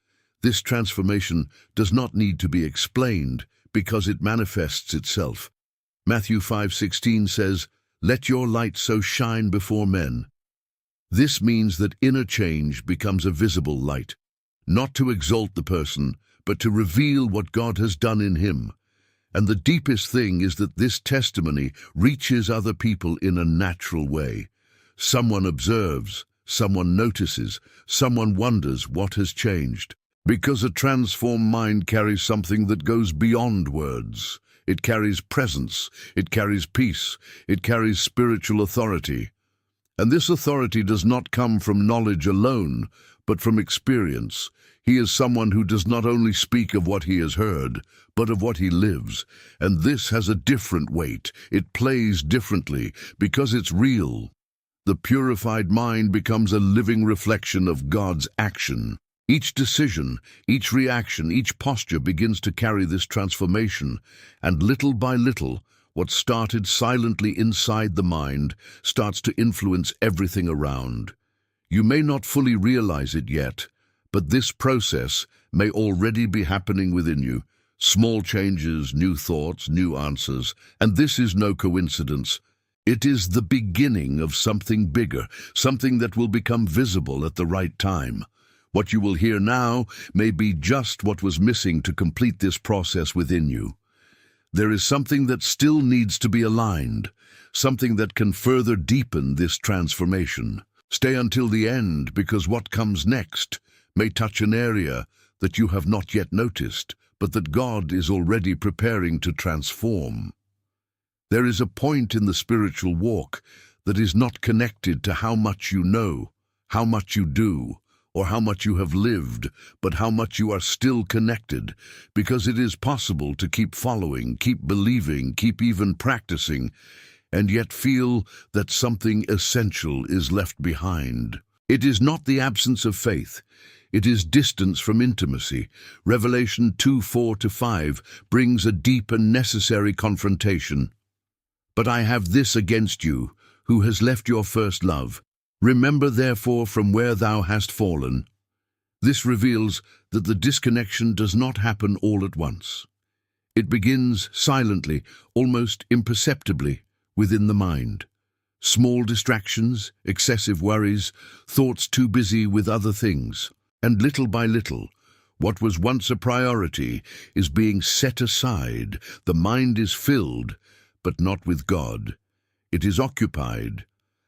S1: This transformation does not need to be explained because it manifests itself. Matthew 5:16 says, "Let your light so shine before men." This means that inner change becomes a visible light, not to exalt the person, but to reveal what God has done in him. And the deepest thing is that this testimony reaches other people in a natural way. Someone observes, someone notices, someone wonders what has changed. Because a transformed mind carries something that goes beyond words. It carries presence, it carries peace, it carries spiritual authority. And this authority does not come from knowledge alone, but from experience. He is someone who does not only speak of what he has heard, but of what he lives. And this has a different weight. It plays differently because it's real. The purified mind becomes a living reflection of God's action. Each decision, each reaction, each posture begins to carry this transformation, and little by little, what started silently inside the mind starts to influence everything around. You may not fully realize it yet, but this process may already be happening within you. Small changes, new thoughts, new answers, and this is no coincidence. It is the beginning of something bigger, something that will become visible at the right time. What you will hear now may be just what was missing to complete this process within you. There is something that still needs to be aligned, something that can further deepen this transformation. Stay until the end, because what comes next may touch an area that you have not yet noticed, but that God is already preparing to transform. There is a point in the spiritual walk that is not connected to how much you know, how much you do, or how much you have lived, but how much you are still connected, because it is possible to keep following, keep believing, keep even practicing, and yet feel that something essential is left behind. It is not the absence of faith. It is distance from intimacy. Revelation 2:4-5 brings a deep and necessary confrontation. "But I have this against you, who has left your first love. Remember therefore from where thou hast fallen." This reveals that the disconnection does not happen all at once. It begins silently, almost imperceptibly, within the mind. Small distractions, excessive worries, thoughts too busy with other things. And little by little, what was once a priority is being set aside. The mind is filled, but not with God. It is occupied,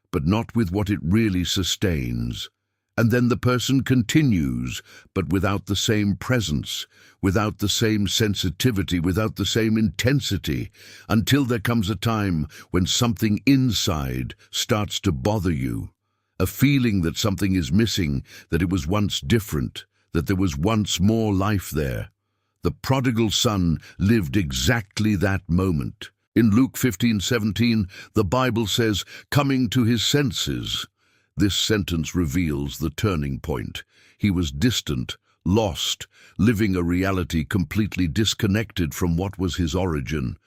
S1: but not with what it really sustains. And then the person continues, but without the same presence, without the same sensitivity, without the same intensity, until there comes a time when something inside starts to bother you. A feeling that something is missing, that it was once different, that there was once more life there. The prodigal son lived exactly that moment. In Luke 15:17, the Bible says, coming to his senses. This sentence reveals the turning point. He was distant, lost, living a reality completely disconnected from what was his origin.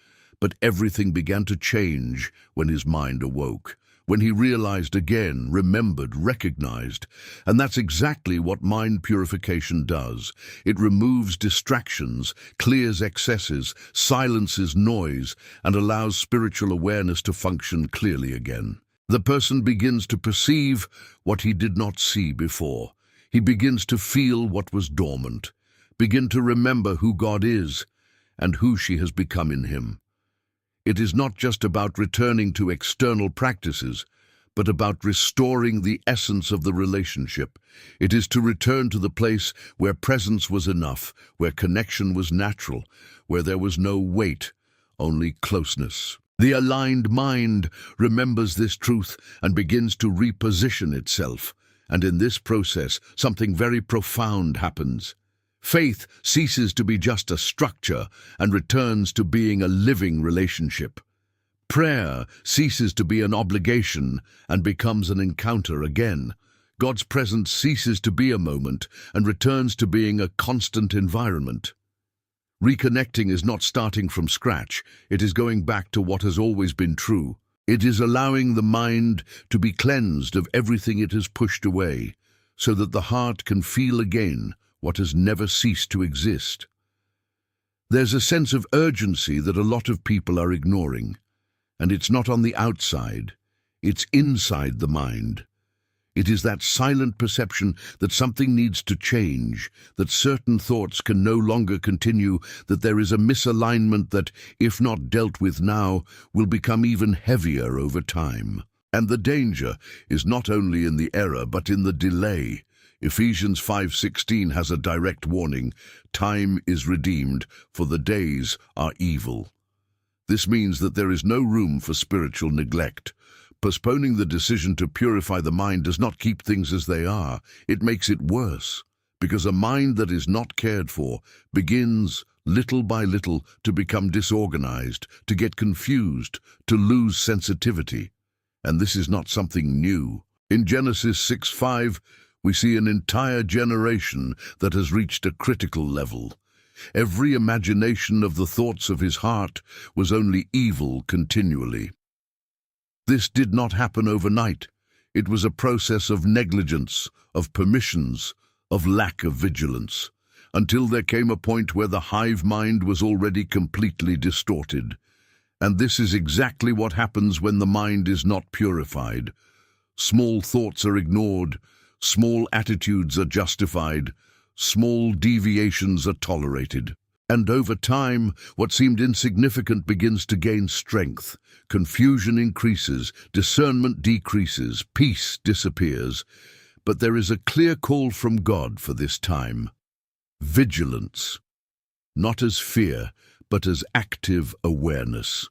S1: But everything began to change when his mind awoke, when he realized again, remembered, recognized. And that's exactly what mind purification does. It removes distractions, clears excesses, silences noise, and allows spiritual awareness to function clearly again. The person begins to perceive what he did not see before. He begins to feel what was dormant, begin to remember who God is and who she has become in him. It is not just about returning to external practices, but about restoring the essence of the relationship. It is to return to the place where presence was enough, where connection was natural, where there was no weight, only closeness. The aligned mind remembers this truth and begins to reposition itself. And in this process, something very profound happens. Faith ceases to be just a structure and returns to being a living relationship. Prayer ceases to be an obligation and becomes an encounter again. God's presence ceases to be a moment and returns to being a constant environment. Reconnecting is not starting from scratch. It is going back to what has always been true. It is allowing the mind to be cleansed of everything it has pushed away, so that the heart can feel again what has never ceased to exist. There's a sense of urgency that a lot of people are ignoring, and it's not on the outside, it's inside the mind. It is that silent perception that something needs to change, that certain thoughts can no longer continue, that there is a misalignment that, if not dealt with now, will become even heavier over time. And the danger is not only in the error, but in the delay. Ephesians 5:16 has a direct warning: time is redeemed, for the days are evil. This means that there is no room for spiritual neglect. Postponing the decision to purify the mind does not keep things as they are. It makes it worse, because a mind that is not cared for begins, little by little, to become disorganized, to get confused, to lose sensitivity. And this is not something new. In Genesis 6:5, we see an entire generation that has reached a critical level. Every imagination of the thoughts of his heart was only evil continually. This did not happen overnight. It was a process of negligence, of permissions, of lack of vigilance, until there came a point where the hive mind was already completely distorted. And this is exactly what happens when the mind is not purified. Small thoughts are ignored, small attitudes are justified, small deviations are tolerated. And over time, what seemed insignificant begins to gain strength. Confusion increases, discernment decreases, peace disappears. But there is a clear call from God for this time. Vigilance. Not as fear, but as active awareness.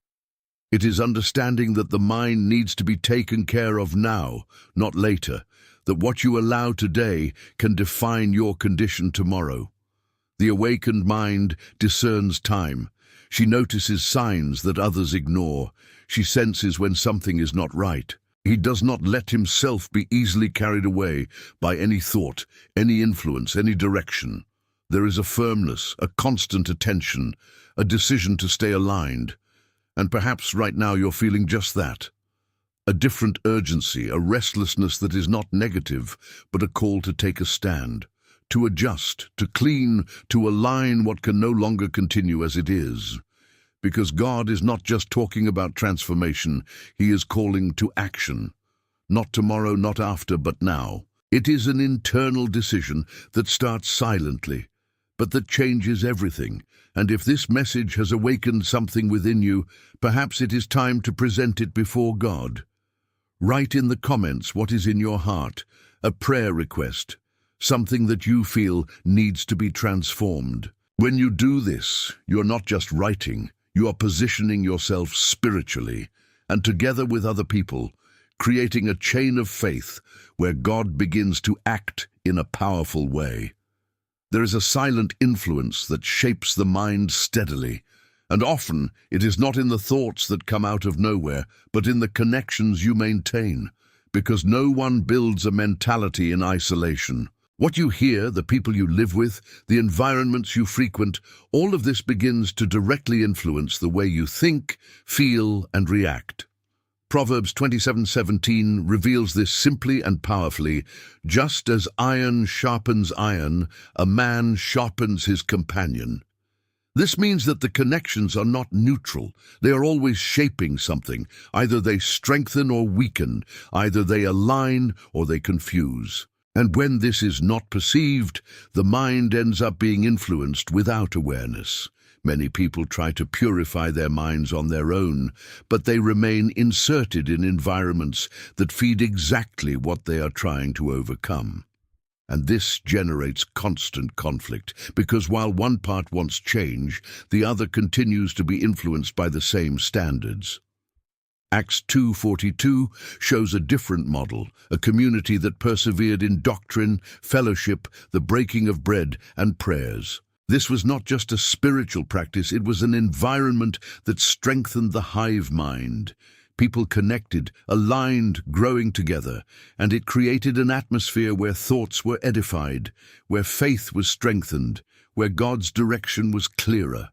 S1: It is understanding that the mind needs to be taken care of now, not later, that what you allow today can define your condition tomorrow. The awakened mind discerns time. She notices signs that others ignore. She senses when something is not right. He does not let himself be easily carried away by any thought, any influence, any direction. There is a firmness, a constant attention, a decision to stay aligned. And perhaps right now you're feeling just that. A different urgency, a restlessness that is not negative, but a call to take a stand, to adjust, to clean, to align what can no longer continue as it is. Because God is not just talking about transformation, He is calling to action. Not tomorrow, not after, but now. It is an internal decision that starts silently, but that changes everything. And if this message has awakened something within you, perhaps it is time to present it before God. Write in the comments what is in your heart, a prayer request, something that you feel needs to be transformed. When you do this, you're not just writing, you are positioning yourself spiritually, and together with other people, creating a chain of faith where God begins to act in a powerful way. There is a silent influence that shapes the mind steadily, and often it is not in the thoughts that come out of nowhere, but in the connections you maintain, because no one builds a mentality in isolation. What you hear, the people you live with, the environments you frequent, all of this begins to directly influence the way you think, feel, and react. Proverbs 27:17 reveals this simply and powerfully. Just as iron sharpens iron, a man sharpens his companion. This means that the connections are not neutral. They are always shaping something. Either they strengthen or weaken. Either they align or they confuse. And when this is not perceived, the mind ends up being influenced without awareness. Many people try to purify their minds on their own, but they remain inserted in environments that feed exactly what they are trying to overcome. And this generates constant conflict, because while one part wants change, the other continues to be influenced by the same standards. Acts 2:42 shows a different model, a community that persevered in doctrine, fellowship, the breaking of bread, and prayers. This was not just a spiritual practice, it was an environment that strengthened the hive mind. People connected, aligned, growing together, and it created an atmosphere where thoughts were edified, where faith was strengthened, where God's direction was clearer.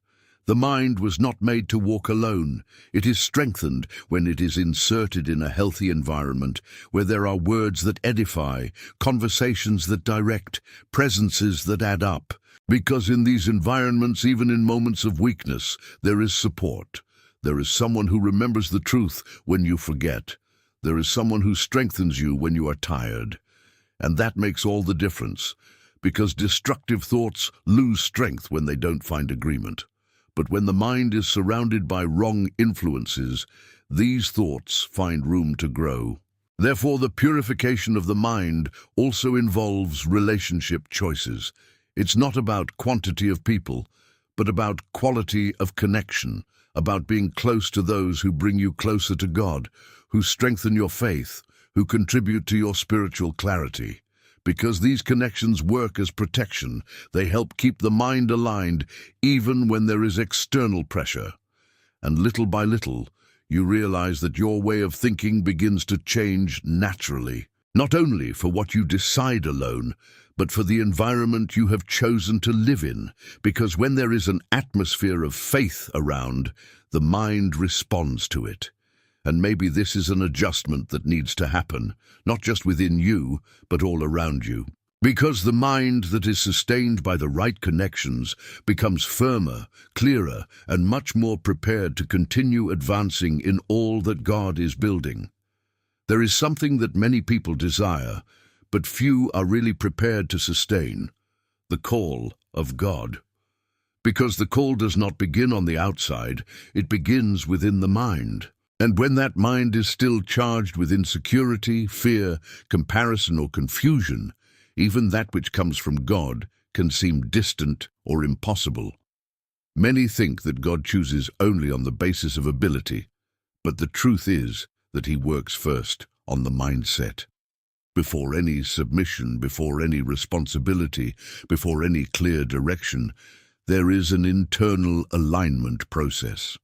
S1: The mind was not made to walk alone. It is strengthened when it is inserted in a healthy environment, where there are words that edify, conversations that direct, presences that add up. Because in these environments, even in moments of weakness, there is support. There is someone who remembers the truth when you forget. There is someone who strengthens you when you are tired. And that makes all the difference, because destructive thoughts lose strength when they don't find agreement. But when the mind is surrounded by wrong influences, these thoughts find room to grow. Therefore, the purification of the mind also involves relationship choices. It's not about quantity of people, but about quality of connection, about being close to those who bring you closer to God, who strengthen your faith, who contribute to your spiritual clarity. Because these connections work as protection, they help keep the mind aligned even when there is external pressure. And little by little, you realize that your way of thinking begins to change naturally, not only for what you decide alone, but for the environment you have chosen to live in. Because when there is an atmosphere of faith around, the mind responds to it. And maybe this is an adjustment that needs to happen, not just within you, but all around you. Because the mind that is sustained by the right connections becomes firmer, clearer, and much more prepared to continue advancing in all that God is building. There is something that many people desire, but few are really prepared to sustain: the call of God. Because the call does not begin on the outside, it begins within the mind. And when that mind is still charged with insecurity, fear, comparison, or confusion, even that which comes from God can seem distant or impossible. Many think that God chooses only on the basis of ability, but the truth is that He works first on the mindset. Before any submission, before any responsibility, before any clear direction, there is an internal alignment process.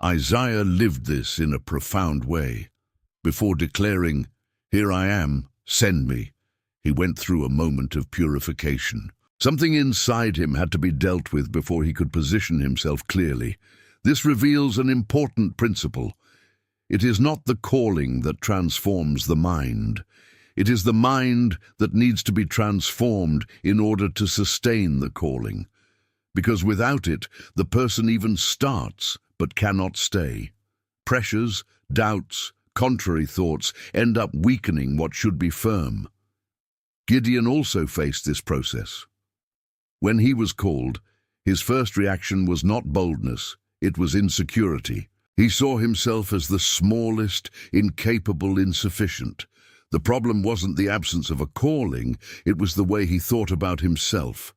S1: Isaiah lived this in a profound way. Before declaring, "Here I am, send me," he went through a moment of purification. Something inside him had to be dealt with before he could position himself clearly. This reveals an important principle. It is not the calling that transforms the mind. It is the mind that needs to be transformed in order to sustain the calling. Because without it, the person even starts but cannot stay. Pressures, doubts, contrary thoughts end up weakening what should be firm. Gideon also faced this process. When he was called, his first reaction was not boldness, it was insecurity. He saw himself as the smallest, incapable, insufficient. The problem wasn't the absence of a calling, it was the way he thought about himself.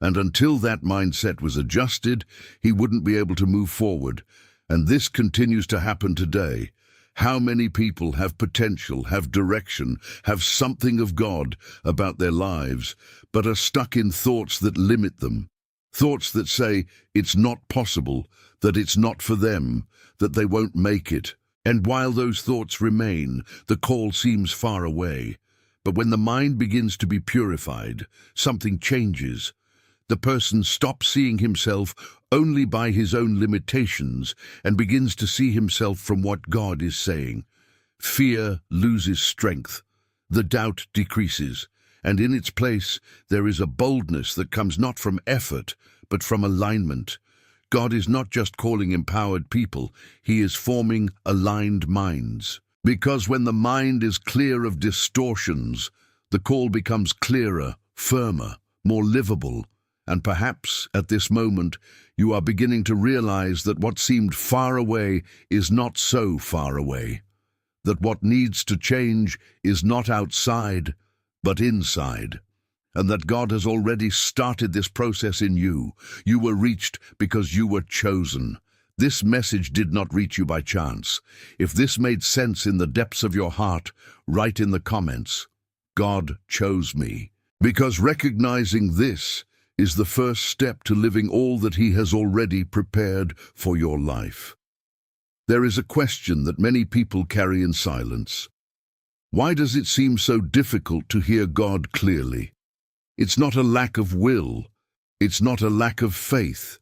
S1: And until that mindset was adjusted, he wouldn't be able to move forward. And this continues to happen today. How many people have potential, have direction, have something of God about their lives, but are stuck in thoughts that limit them? Thoughts that say it's not possible, that it's not for them, that they won't make it, And while those thoughts remain, the call seems far away. But when the mind begins to be purified, something changes. The person stops seeing himself only by his own limitations and begins to see himself from what God is saying. Fear loses strength, the doubt decreases, and in its place there is a boldness that comes not from effort, but from alignment. God is not just calling empowered people, He is forming aligned minds. Because when the mind is clear of distortions, the call becomes clearer, firmer, more livable. And perhaps, at this moment, you are beginning to realize that what seemed far away is not so far away. That what needs to change is not outside, but inside. And that God has already started this process in you. You were reached because you were chosen. This message did not reach you by chance. If this made sense in the depths of your heart, write in the comments, God chose me. Because recognizing this is the first step to living all that He has already prepared for your life. There is a question that many people carry in silence. Why does it seem so difficult to hear God clearly? It's not a lack of will. It's not a lack of faith.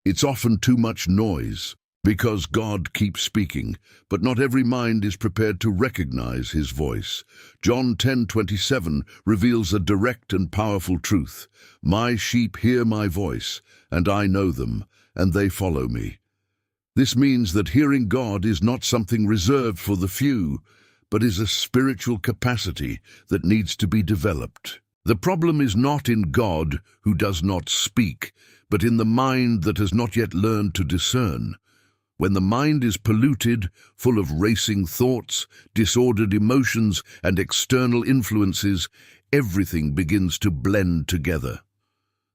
S1: It's often too much noise, because God keeps speaking, but not every mind is prepared to recognize His voice. John 10:27 reveals a direct and powerful truth. My sheep hear my voice, and I know them, and they follow me. This means that hearing God is not something reserved for the few, but is a spiritual capacity that needs to be developed. The problem is not in God who does not speak, but in the mind that has not yet learned to discern. When the mind is polluted, full of racing thoughts, disordered emotions, and external influences, everything begins to blend together.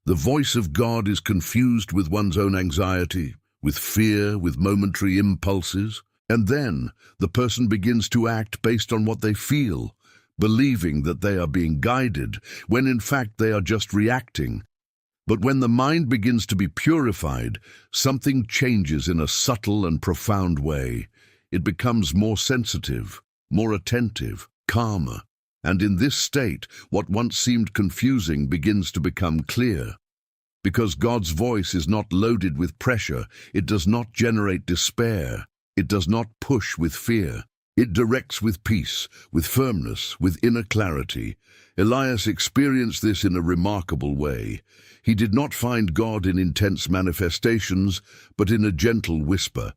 S1: The voice of God is confused with one's own anxiety, with fear, with momentary impulses, and then the person begins to act based on what they feel, believing that they are being guided, when in fact they are just reacting. But when the mind begins to be purified, something changes in a subtle and profound way. It becomes more sensitive, more attentive, calmer, and in this state, what once seemed confusing begins to become clear. Because God's voice is not loaded with pressure, it does not generate despair, it does not push with fear. It directs with peace, with firmness, with inner clarity. Elias experienced this in a remarkable way. He did not find God in intense manifestations, but in a gentle whisper.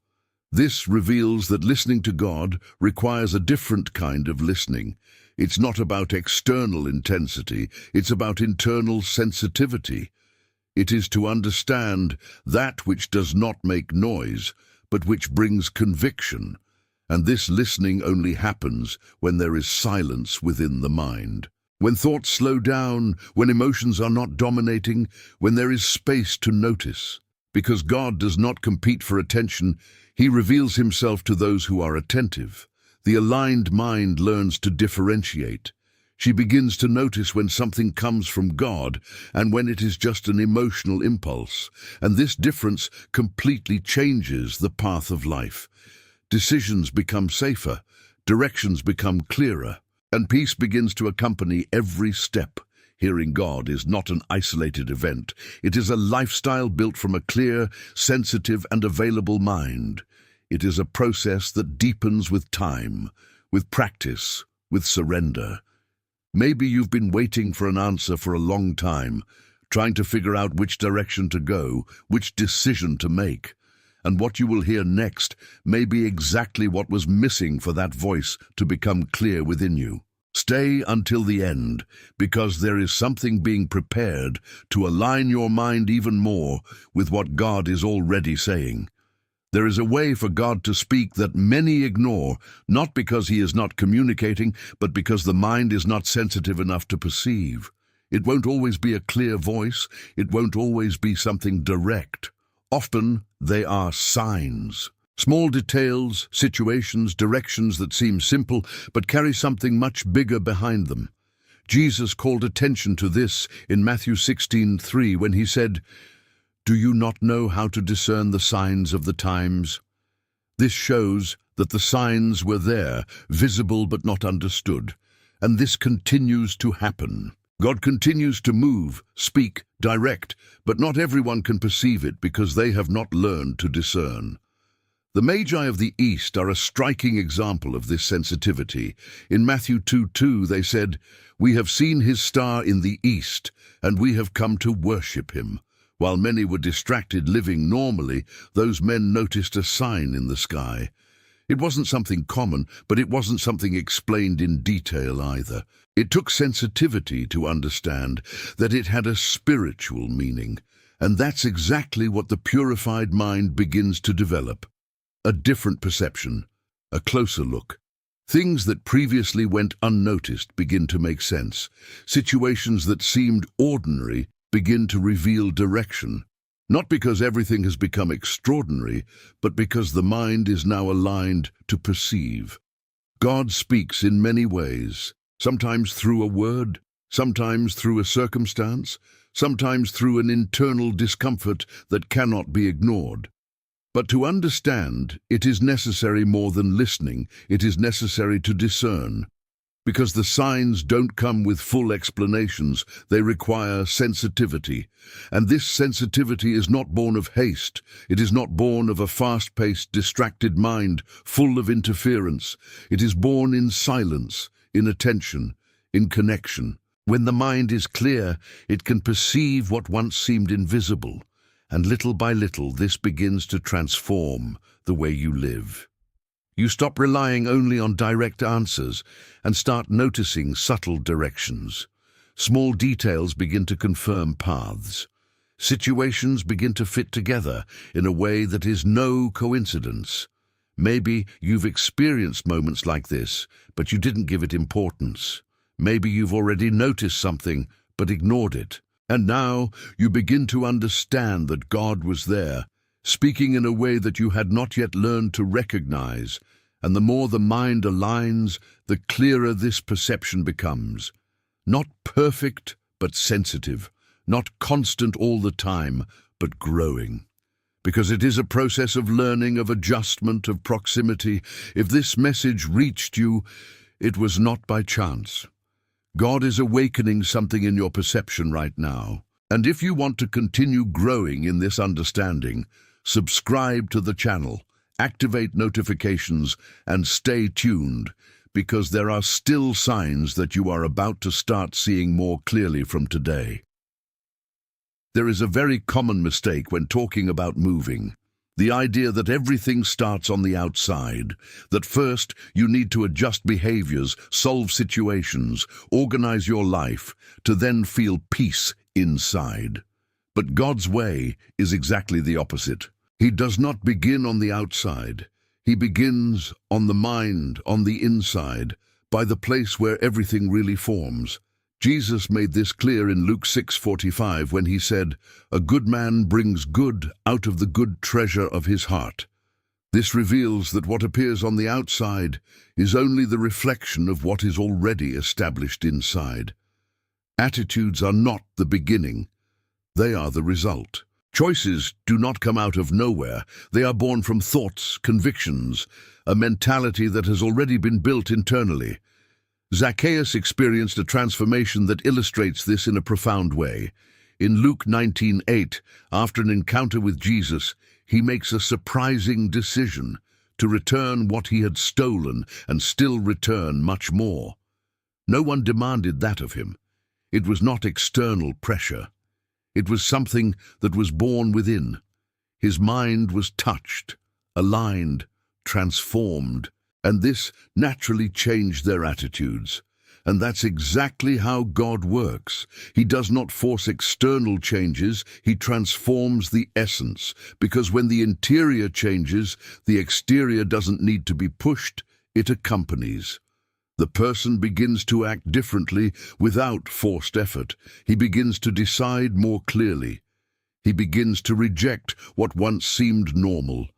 S1: This reveals that listening to God requires a different kind of listening. It's not about external intensity, it's about internal sensitivity. It is to understand that which does not make noise, but which brings conviction. And this listening only happens when there is silence within the mind. When thoughts slow down, when emotions are not dominating, when there is space to notice. Because God does not compete for attention, He reveals Himself to those who are attentive. The aligned mind learns to differentiate. She begins to notice when something comes from God and when it is just an emotional impulse. And this difference completely changes the path of life. Decisions become safer, directions become clearer, and peace begins to accompany every step. Hearing God is not an isolated event. It is a lifestyle built from a clear, sensitive, and available mind. It is a process that deepens with time, with practice, with surrender. Maybe you've been waiting for an answer for a long time, trying to figure out which direction to go, which decision to make. And what you will hear next may be exactly what was missing for that voice to become clear within you. Stay until the end, because there is something being prepared to align your mind even more with what God is already saying. There is a way for God to speak that many ignore, not because He is not communicating, but because the mind is not sensitive enough to perceive. It won't always be a clear voice. It won't always be something direct. Often, they are signs. Small details, situations, directions that seem simple, but carry something much bigger behind them. Jesus called attention to this in Matthew 16:3 when He said, "Do you not know how to discern the signs of the times? This shows that the signs were there, visible but not understood. And this continues to happen. God continues to move, speak, direct, but not everyone can perceive it because they have not learned to discern. The Magi of the East are a striking example of this sensitivity. In Matthew 2:2 they said, "We have seen his star in the east, and we have come to worship him." While many were distracted living normally, those men noticed a sign in the sky. It wasn't something common, but it wasn't something explained in detail either. It took sensitivity to understand that it had a spiritual meaning, and that's exactly what the purified mind begins to develop. A different perception, a closer look. Things that previously went unnoticed begin to make sense. Situations that seemed ordinary begin to reveal direction. Not because everything has become extraordinary, but because the mind is now aligned to perceive. God speaks in many ways, sometimes through a word, sometimes through a circumstance, sometimes through an internal discomfort that cannot be ignored. But to understand, it is necessary more than listening, it is necessary to discern. Because the signs don't come with full explanations, they require sensitivity. And this sensitivity is not born of haste. It is not born of a fast-paced, distracted mind, full of interference. It is born in silence, in attention, in connection. When the mind is clear, it can perceive what once seemed invisible. And little by little, this begins to transform the way you live. You stop relying only on direct answers and start noticing subtle directions. Small details begin to confirm paths. Situations begin to fit together in a way that is no coincidence. Maybe you've experienced moments like this, but you didn't give it importance. Maybe you've already noticed something, but ignored it. And now you begin to understand that God was there, speaking in a way that you had not yet learned to recognize. And the more the mind aligns, the clearer this perception becomes. Not perfect, but sensitive. Not constant all the time, but growing. Because it is a process of learning, of adjustment, of proximity. If this message reached you, it was not by chance. God is awakening something in your perception right now. And if you want to continue growing in this understanding, subscribe to the channel, activate notifications, and stay tuned, because there are still signs that you are about to start seeing more clearly from today. There is a very common mistake when talking about moving. The idea that everything starts on the outside, that first you need to adjust behaviors, solve situations, organize your life, to then feel peace inside. But God's way is exactly the opposite. He does not begin on the outside. He begins on the mind, on the inside, by the place where everything really forms. Jesus made this clear in Luke 6:45 when he said, "A good man brings good out of the good treasure of his heart." This reveals that what appears on the outside is only the reflection of what is already established inside. Attitudes are not the beginning. They are the result. Choices do not come out of nowhere. They are born from thoughts, convictions, a mentality that has already been built internally. Zacchaeus experienced a transformation that illustrates this in a profound way. In Luke 19:8, after an encounter with Jesus, he makes a surprising decision to return what he had stolen and still return much more. No one demanded that of him. It was not external pressure. It was something that was born within. His mind was touched, aligned, transformed, and this naturally changed their attitudes. And that's exactly how God works. He does not force external changes, he transforms the essence. Because when the interior changes, the exterior doesn't need to be pushed, it accompanies. The person begins to act differently without forced effort. He begins to decide more clearly. He begins to reject what once seemed normal.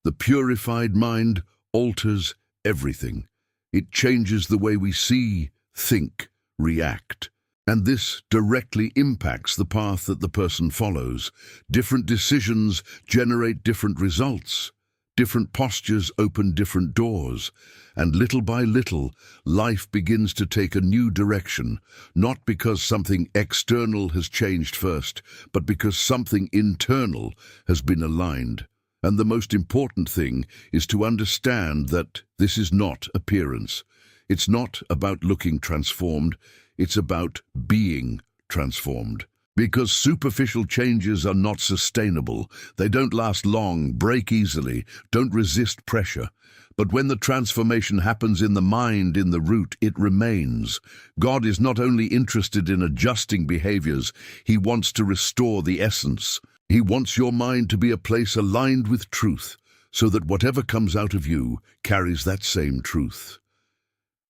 S1: The purified mind alters everything. It changes the way we see, think, react. And this directly impacts the path that the person follows. Different decisions generate different results. Different postures open different doors, and little by little, life begins to take a new direction, not because something external has changed first, but because something internal has been aligned. And the most important thing is to understand that this is not appearance. It's not about looking transformed, it's about being transformed. Because superficial changes are not sustainable. They don't last long, break easily, don't resist pressure. But when the transformation happens in the mind, in the root, it remains. God is not only interested in adjusting behaviors, He wants to restore the essence. He wants your mind to be a place aligned with truth, so that whatever comes out of you carries that same truth.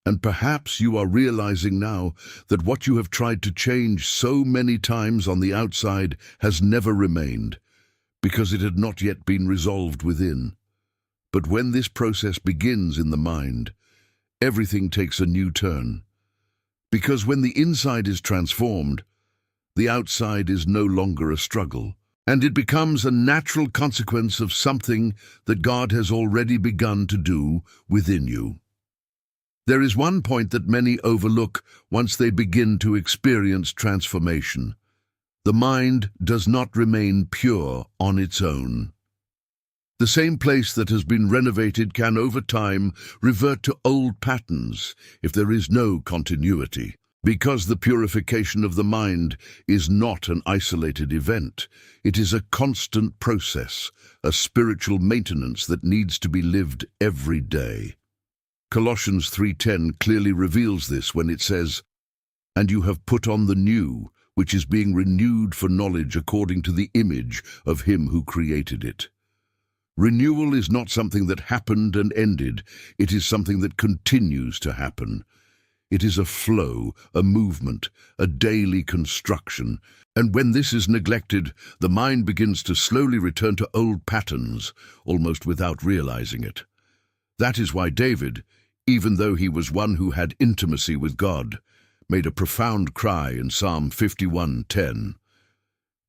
S1: And perhaps you are realizing now that what you have tried to change so many times on the outside has never remained, because it had not yet been resolved within. But when this process begins in the mind, everything takes a new turn. Because when the inside is transformed, the outside is no longer a struggle, and it becomes a natural consequence of something that God has already begun to do within you. There is one point that many overlook once they begin to experience transformation. The mind does not remain pure on its own. The same place that has been renovated can over time revert to old patterns if there is no continuity. Because the purification of the mind is not an isolated event, it is a constant process, a spiritual maintenance that needs to be lived every day. Colossians 3:10 clearly reveals this when it says, "And you have put on the new, which is being renewed for knowledge according to the image of Him who created it." Renewal is not something that happened and ended, it is something that continues to happen. It is a flow, a movement, a daily construction, and when this is neglected, the mind begins to slowly return to old patterns, almost without realizing it. That is why David, even though he was one who had intimacy with God, made a profound cry in Psalm 51:10.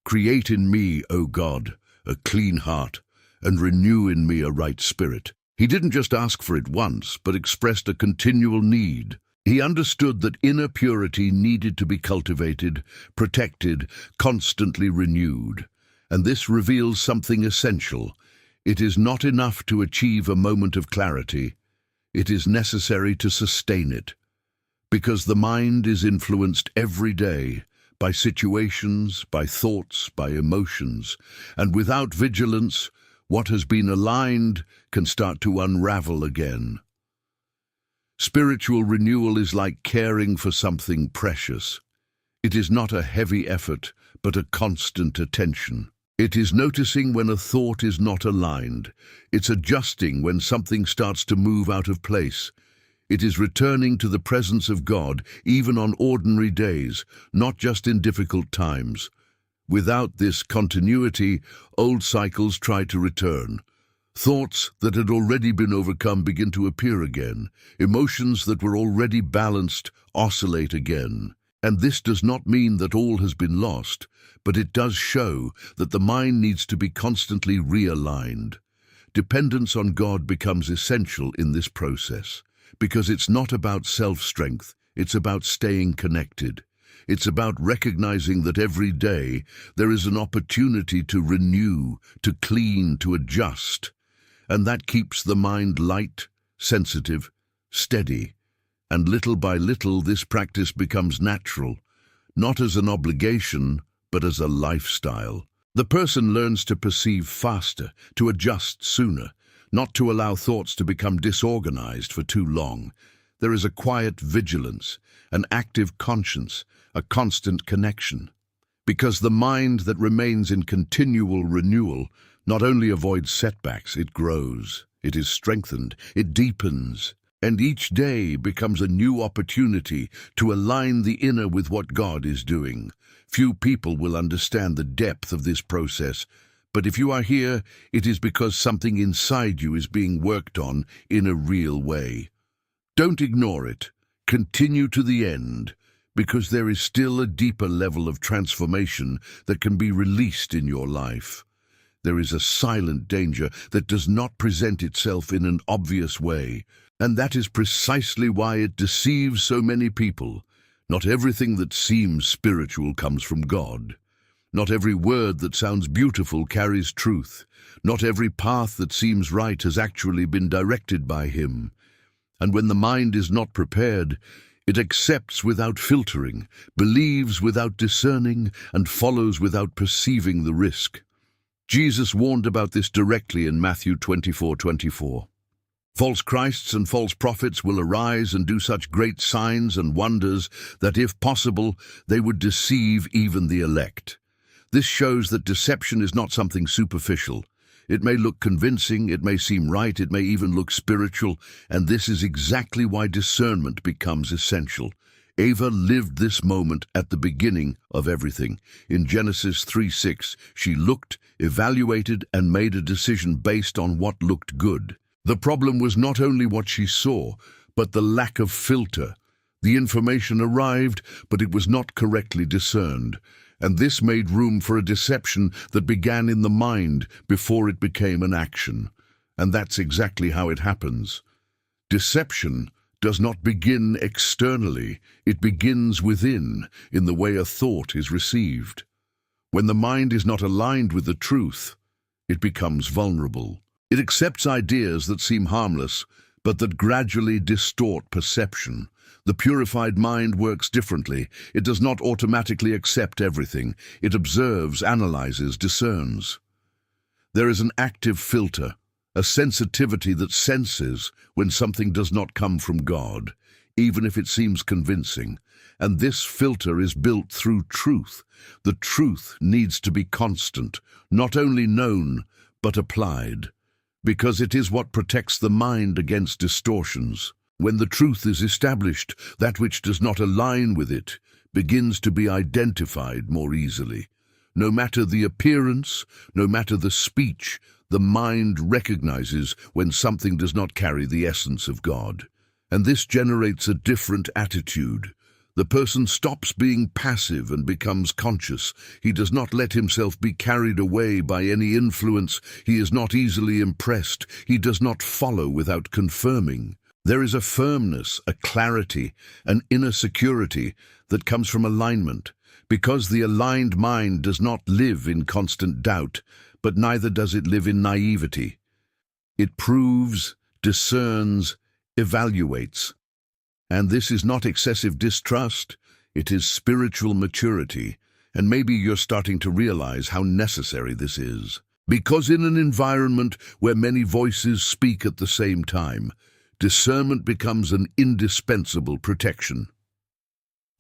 S1: "Create in me, O God, a clean heart, and renew in me a right spirit." He didn't just ask for it once, but expressed a continual need. He understood that inner purity needed to be cultivated, protected, constantly renewed. And this reveals something essential. It is not enough to achieve a moment of clarity. It is necessary to sustain it, because the mind is influenced every day by situations, by thoughts, by emotions, and without vigilance, what has been aligned can start to unravel again. Spiritual renewal is like caring for something precious. It is not a heavy effort, but a constant attention. It is noticing when a thought is not aligned. It's adjusting when something starts to move out of place. It is returning to the presence of God, even on ordinary days, not just in difficult times. Without this continuity, old cycles try to return. Thoughts that had already been overcome begin to appear again. Emotions that were already balanced oscillate again. And this does not mean that all has been lost, but it does show that the mind needs to be constantly realigned. Dependence on God becomes essential in this process, because it's not about self-strength, it's about staying connected. It's about recognizing that every day there is an opportunity to renew, to clean, to adjust. And that keeps the mind light, sensitive, steady. And little by little this practice becomes natural, not as an obligation, but as a lifestyle. The person learns to perceive faster, to adjust sooner, not to allow thoughts to become disorganized for too long. There is a quiet vigilance, an active conscience, a constant connection. Because the mind that remains in continual renewal not only avoids setbacks, it grows, it is strengthened, it deepens, and each day becomes a new opportunity to align the inner with what God is doing. Few people will understand the depth of this process, but if you are here, it is because something inside you is being worked on in a real way. Don't ignore it. Continue to the end, because there is still a deeper level of transformation that can be released in your life. There is a silent danger that does not present itself in an obvious way, and that is precisely why it deceives so many people. Not everything that seems spiritual comes from God. Not every word that sounds beautiful carries truth. Not every path that seems right has actually been directed by Him. And when the mind is not prepared, it accepts without filtering, believes without discerning, and follows without perceiving the risk. Jesus warned about this directly in Matthew 24:24. False Christs and false prophets will arise and do such great signs and wonders that, if possible, they would deceive even the elect. This shows that deception is not something superficial. It may look convincing, it may seem right, it may even look spiritual, and this is exactly why discernment becomes essential. Eva lived this moment at the beginning of everything. In Genesis 3:6, she looked, evaluated, and made a decision based on what looked good. The problem was not only what she saw, but the lack of filter. The information arrived, but it was not correctly discerned. And this made room for a deception that began in the mind before it became an action. And that's exactly how it happens. Deception does not begin externally. It begins within, in the way a thought is received. When the mind is not aligned with the truth, it becomes vulnerable. It accepts ideas that seem harmless, but that gradually distort perception. The purified mind works differently. It does not automatically accept everything. It observes, analyzes, discerns. There is an active filter, a sensitivity that senses when something does not come from God, even if it seems convincing. And this filter is built through truth. The truth needs to be constant, not only known, but applied, because it is what protects the mind against distortions. When the truth is established, that which does not align with it begins to be identified more easily. No matter the appearance, no matter the speech, the mind recognizes when something does not carry the essence of God. And this generates a different attitude. The person stops being passive and becomes conscious. He does not let himself be carried away by any influence. He is not easily impressed. He does not follow without confirming. There is a firmness, a clarity, an inner security that comes from alignment, because the aligned mind does not live in constant doubt, but neither does it live in naivety. It proves, discerns, evaluates. And this is not excessive distrust, it is spiritual maturity, and maybe you're starting to realize how necessary this is. Because in an environment where many voices speak at the same time, discernment becomes an indispensable protection.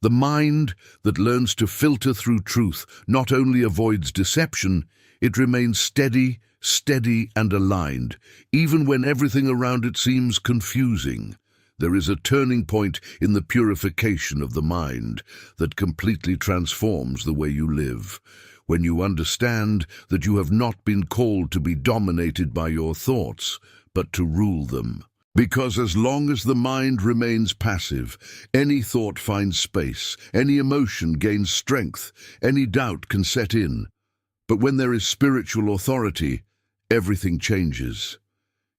S1: The mind that learns to filter through truth not only avoids deception, it remains steady and aligned, even when everything around it seems confusing. There is a turning point in the purification of the mind that completely transforms the way you live. When you understand that you have not been called to be dominated by your thoughts, but to rule them. Because as long as the mind remains passive, any thought finds space, any emotion gains strength, any doubt can set in. But when there is spiritual authority, everything changes.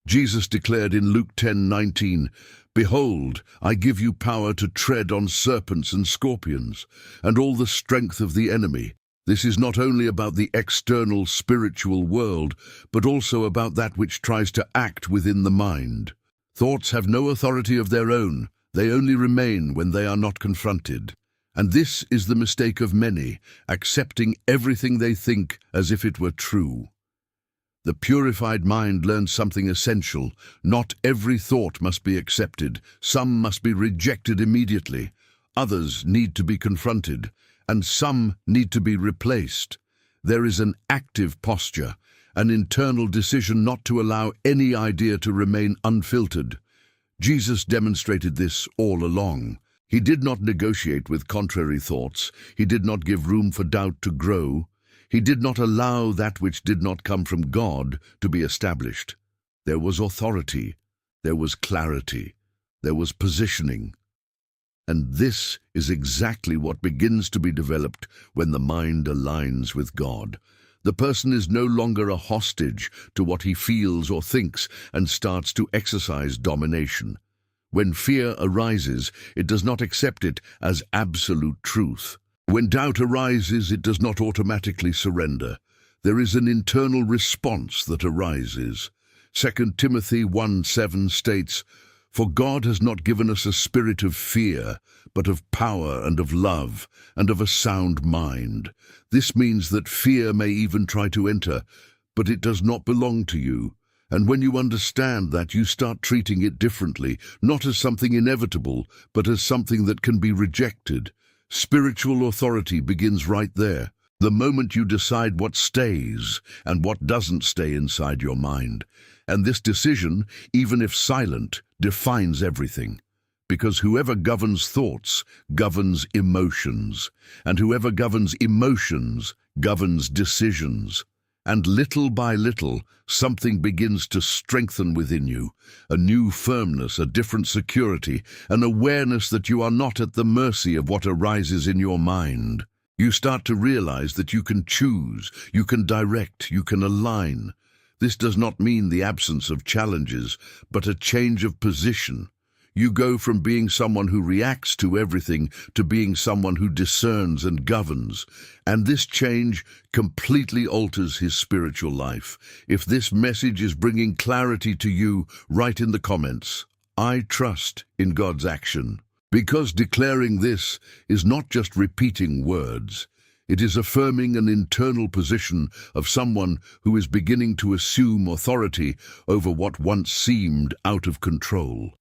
S1: Jesus declared in Luke 10:19, "Behold, I give you power to tread on serpents and scorpions, and all the strength of the enemy." This is not only about the external spiritual world, but also about that which tries to act within the mind. Thoughts have no authority of their own. They only remain when they are not confronted. And this is the mistake of many, accepting everything they think as if it were true. The purified mind learns something essential. Not every thought must be accepted. Some must be rejected immediately. Others need to be confronted, and some need to be replaced. There is an active posture, an internal decision not to allow any idea to remain unfiltered. Jesus demonstrated this all along. He did not negotiate with contrary thoughts. He did not give room for doubt to grow. He did not allow that which did not come from God to be established. There was authority. There was clarity. There was positioning. And this is exactly what begins to be developed when the mind aligns with God. The person is no longer a hostage to what he feels or thinks and starts to exercise domination. When fear arises, it does not accept it as absolute truth. When doubt arises, it does not automatically surrender. There is an internal response that arises. 2 Timothy 1:7 states, "For God has not given us a spirit of fear, but of power and of love and of a sound mind." This means that fear may even try to enter, but it does not belong to you. And when you understand that, you start treating it differently, not as something inevitable, but as something that can be rejected. Spiritual authority begins right there. The moment you decide what stays and what doesn't stay inside your mind. And this decision, even if silent, defines everything. Because whoever governs thoughts governs emotions, and whoever governs emotions governs decisions. And little by little, something begins to strengthen within you, a new firmness, a different security, an awareness that you are not at the mercy of what arises in your mind. You start to realize that you can choose, you can direct, you can align. This does not mean the absence of challenges, but a change of position. You go from being someone who reacts to everything to being someone who discerns and governs. And this change completely alters his spiritual life. If this message is bringing clarity to you, write in the comments, "I trust in God's action." Because declaring this is not just repeating words. It is affirming an internal position of someone who is beginning to assume authority over what once seemed out of control.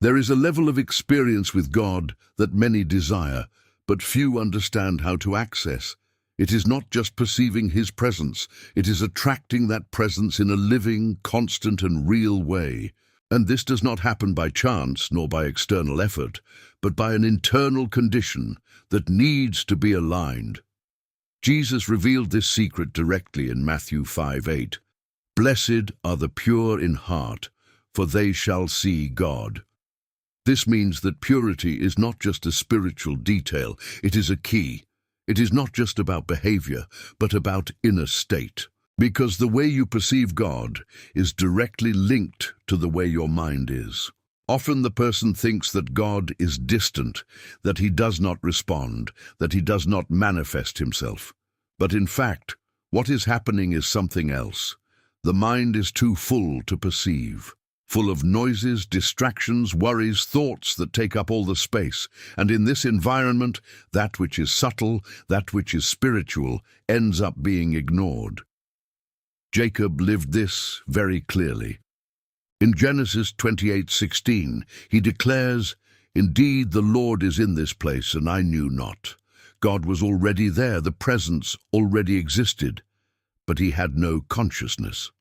S1: There is a level of experience with God that many desire, but few understand how to access. It is not just perceiving His presence, it is attracting that presence in a living, constant and real way. And this does not happen by chance nor by external effort, but by an internal condition that needs to be aligned. Jesus revealed this secret directly in Matthew 5:8. "Blessed are the pure in heart, for they shall see God." This means that purity is not just a spiritual detail, it is a key. It is not just about behavior, but about inner state. Because the way you perceive God is directly linked to the way your mind is. Often the person thinks that God is distant, that He does not respond, that He does not manifest Himself. But in fact, what is happening is something else. The mind is too full to perceive. Full of noises, distractions, worries, thoughts that take up all the space. And in this environment, that which is subtle, that which is spiritual, ends up being ignored. Jacob lived this very clearly. In Genesis 28:16, he declares, "Indeed, the Lord is in this place, and I knew not." God was already there, the presence already existed, but he had no consciousness.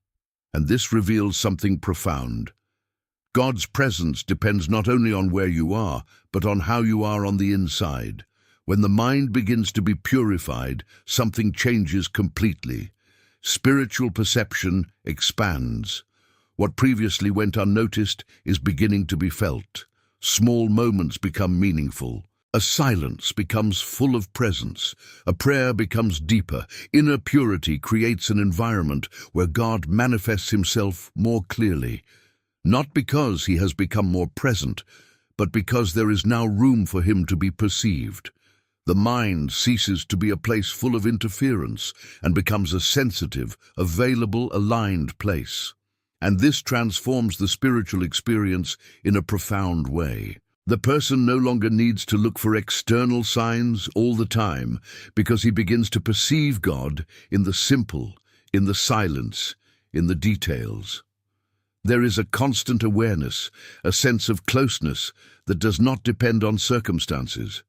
S1: And this reveals something profound. God's presence depends not only on where you are, but on how you are on the inside. When the mind begins to be purified, something changes completely. Spiritual perception expands. What previously went unnoticed is beginning to be felt. Small moments become meaningful. A silence becomes full of presence. A prayer becomes deeper. Inner purity creates an environment where God manifests Himself more clearly. Not because He has become more present, but because there is now room for Him to be perceived. The mind ceases to be a place full of interference and becomes a sensitive, available, aligned place. And this transforms the spiritual experience in a profound way. The person no longer needs to look for external signs all the time because he begins to perceive God in the simple, in the silence, in the details. There is a constant awareness, a sense of closeness that does not depend on circumstances.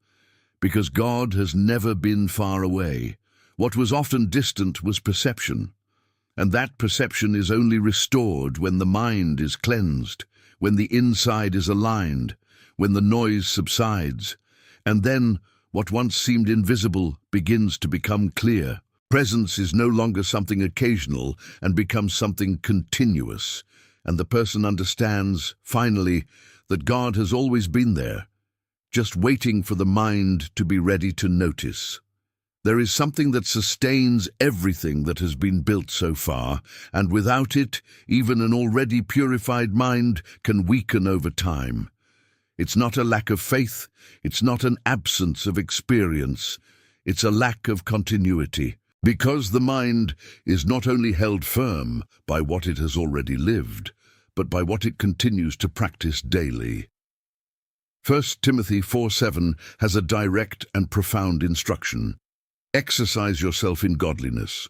S1: Because God has never been far away. What was often distant was perception. And that perception is only restored when the mind is cleansed, when the inside is aligned, when the noise subsides, and then what once seemed invisible begins to become clear. Presence is no longer something occasional and becomes something continuous, and the person understands, finally, that God has always been there, just waiting for the mind to be ready to notice. There is something that sustains everything that has been built so far, and without it, even an already purified mind can weaken over time. It's not a lack of faith, it's not an absence of experience, it's a lack of continuity. Because the mind is not only held firm by what it has already lived, but by what it continues to practice daily. 1 Timothy 4:7 has a direct and profound instruction. Exercise yourself in godliness.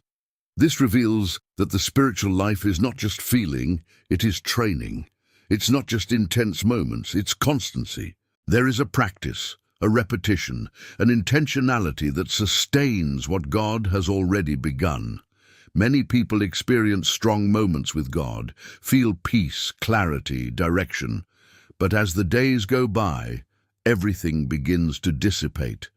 S1: This reveals that the spiritual life is not just feeling, it is training. It's not just intense moments, it's constancy. There is a practice, a repetition, an intentionality that sustains what God has already begun. Many people experience strong moments with God, feel peace, clarity, direction. But as the days go by, everything begins to dissipate.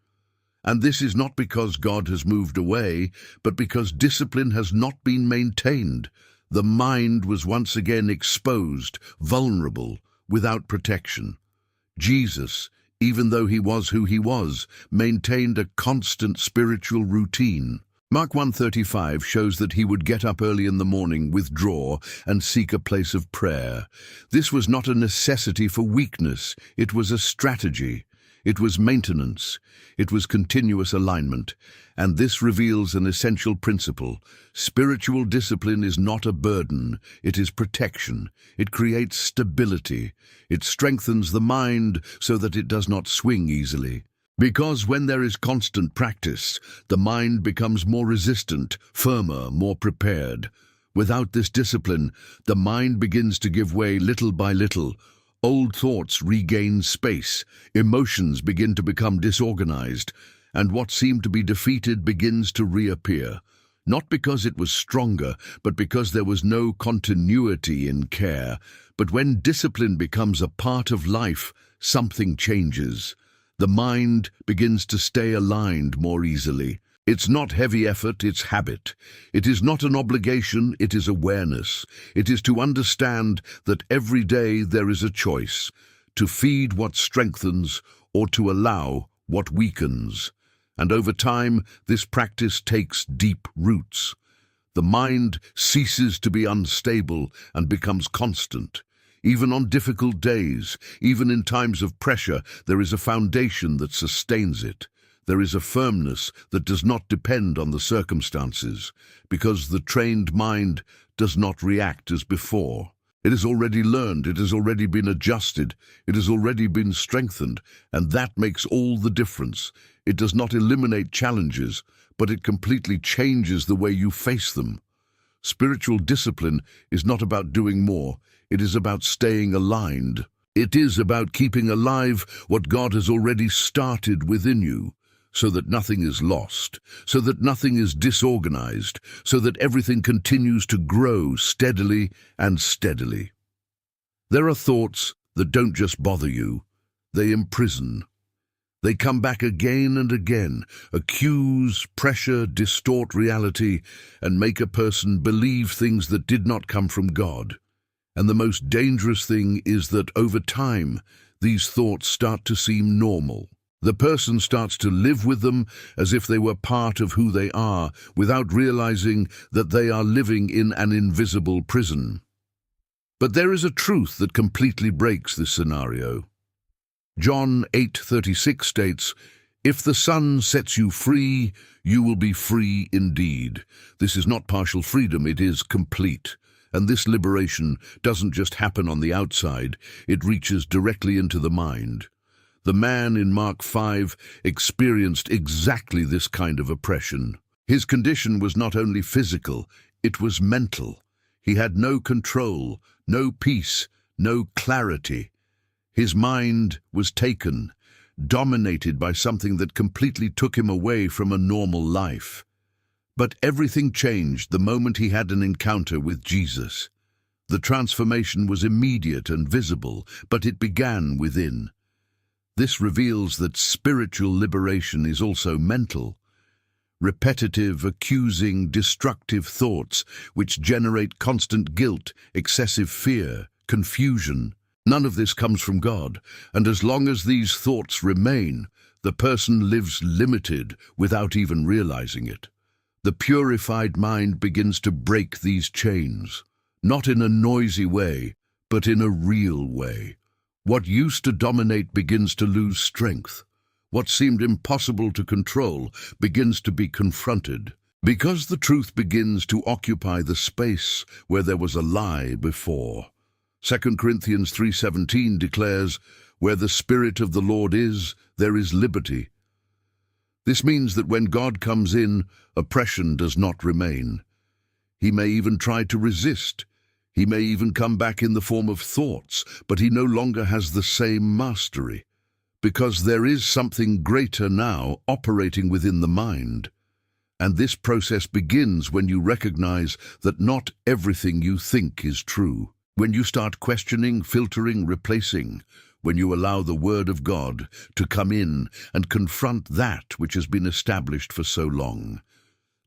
S1: And this is not because God has moved away, but because discipline has not been maintained. The mind was once again exposed, vulnerable, without protection. Jesus, even though he was who he was, maintained a constant spiritual routine. Mark 1:35 shows that he would get up early in the morning, withdraw, and seek a place of prayer. This was not a necessity for weakness, it was a strategy. It was maintenance. It was continuous alignment. And this reveals an essential principle. Spiritual discipline is not a burden. It is protection. It creates stability. It strengthens the mind so that it does not swing easily. Because when there is constant practice, the mind becomes more resistant, firmer, more prepared. Without this discipline, the mind begins to give way little by little. Old thoughts regain space, emotions begin to become disorganized, and what seemed to be defeated begins to reappear. Not because it was stronger, but because there was no continuity in care. But when discipline becomes a part of life, something changes. The mind begins to stay aligned more easily. It's not heavy effort, it's habit. It is not an obligation, it is awareness. It is to understand that every day there is a choice, to feed what strengthens or to allow what weakens. And over time, this practice takes deep roots. The mind ceases to be unstable and becomes constant. Even on difficult days, even in times of pressure, there is a foundation that sustains it. There is a firmness that does not depend on the circumstances, because the trained mind does not react as before. It has already learned, it has already been adjusted, it has already been strengthened, and that makes all the difference. It does not eliminate challenges, but it completely changes the way you face them. Spiritual discipline is not about doing more, it is about staying aligned. It is about keeping alive what God has already started within you, so that nothing is lost, so that nothing is disorganized, so that everything continues to grow steadily and steadily. There are thoughts that don't just bother you, they imprison. They come back again and again, accuse, pressure, distort reality, and make a person believe things that did not come from God. And the most dangerous thing is that over time, these thoughts start to seem normal. The person starts to live with them as if they were part of who they are, without realizing that they are living in an invisible prison. But there is a truth that completely breaks this scenario. John 8:36 states, "If the Son sets you free, you will be free indeed." This is not partial freedom, it is complete. And this liberation doesn't just happen on the outside, it reaches directly into the mind. The man in Mark 5 experienced exactly this kind of oppression. His condition was not only physical, it was mental. He had no control, no peace, no clarity. His mind was taken, dominated by something that completely took him away from a normal life. But everything changed the moment he had an encounter with Jesus. The transformation was immediate and visible, but it began within. This reveals that spiritual liberation is also mental. Repetitive, accusing, destructive thoughts which generate constant guilt, excessive fear, confusion. None of this comes from God, and as long as these thoughts remain, the person lives limited without even realizing it. The purified mind begins to break these chains, not in a noisy way, but in a real way. What used to dominate begins to lose strength. What seemed impossible to control begins to be confronted, because the truth begins to occupy the space where there was a lie before. 2 Corinthians 3:17 declares, "Where the Spirit of the Lord is, there is liberty." This means that when God comes in, oppression does not remain. He may even try to resist. He may even come back in the form of thoughts, but he no longer has the same mastery, because there is something greater now operating within the mind. And this process begins when you recognize that not everything you think is true. When you start questioning, filtering, replacing, when you allow the Word of God to come in and confront that which has been established for so long.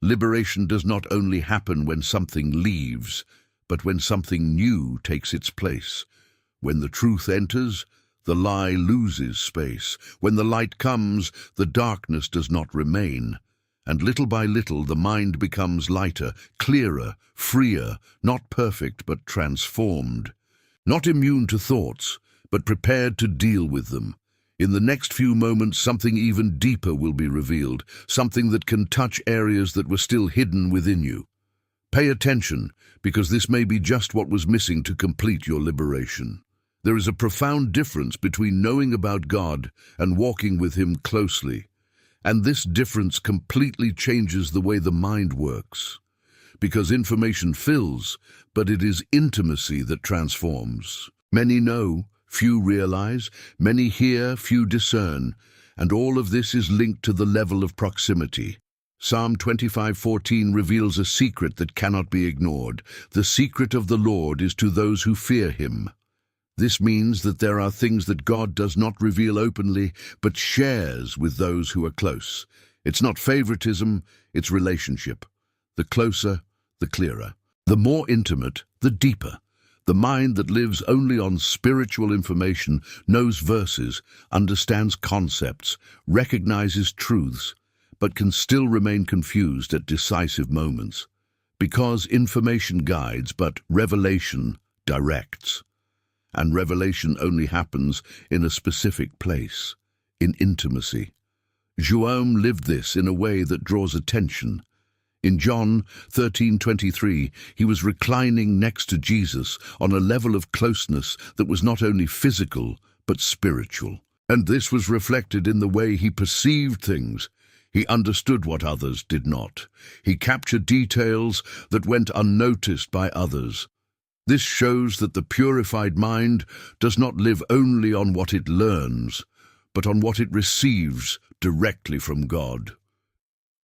S1: Liberation does not only happen when something leaves, but when something new takes its place. When the truth enters, the lie loses space. When the light comes, the darkness does not remain. And little by little, the mind becomes lighter, clearer, freer, not perfect but transformed. Not immune to thoughts, but prepared to deal with them. In the next few moments, something even deeper will be revealed, something that can touch areas that were still hidden within you. Pay attention, because this may be just what was missing to complete your liberation. There is a profound difference between knowing about God and walking with Him closely. And this difference completely changes the way the mind works. Because information fills, but it is intimacy that transforms. Many know, few realize, many hear, few discern, and all of this is linked to the level of proximity. Psalm 25:14 reveals a secret that cannot be ignored. The secret of the Lord is to those who fear Him. This means that there are things that God does not reveal openly, but shares with those who are close. It's not favoritism, it's relationship. The closer, the clearer. The more intimate, the deeper. The mind that lives only on spiritual information knows verses, understands concepts, recognizes truths, but can still remain confused at decisive moments. Because information guides, but revelation directs. And revelation only happens in a specific place, in intimacy. Jerome lived this in a way that draws attention. In John 13:23, he was reclining next to Jesus on a level of closeness that was not only physical, but spiritual. And this was reflected in the way he perceived things. He understood what others did not. He captured details that went unnoticed by others. This shows that the purified mind does not live only on what it learns, but on what it receives directly from God.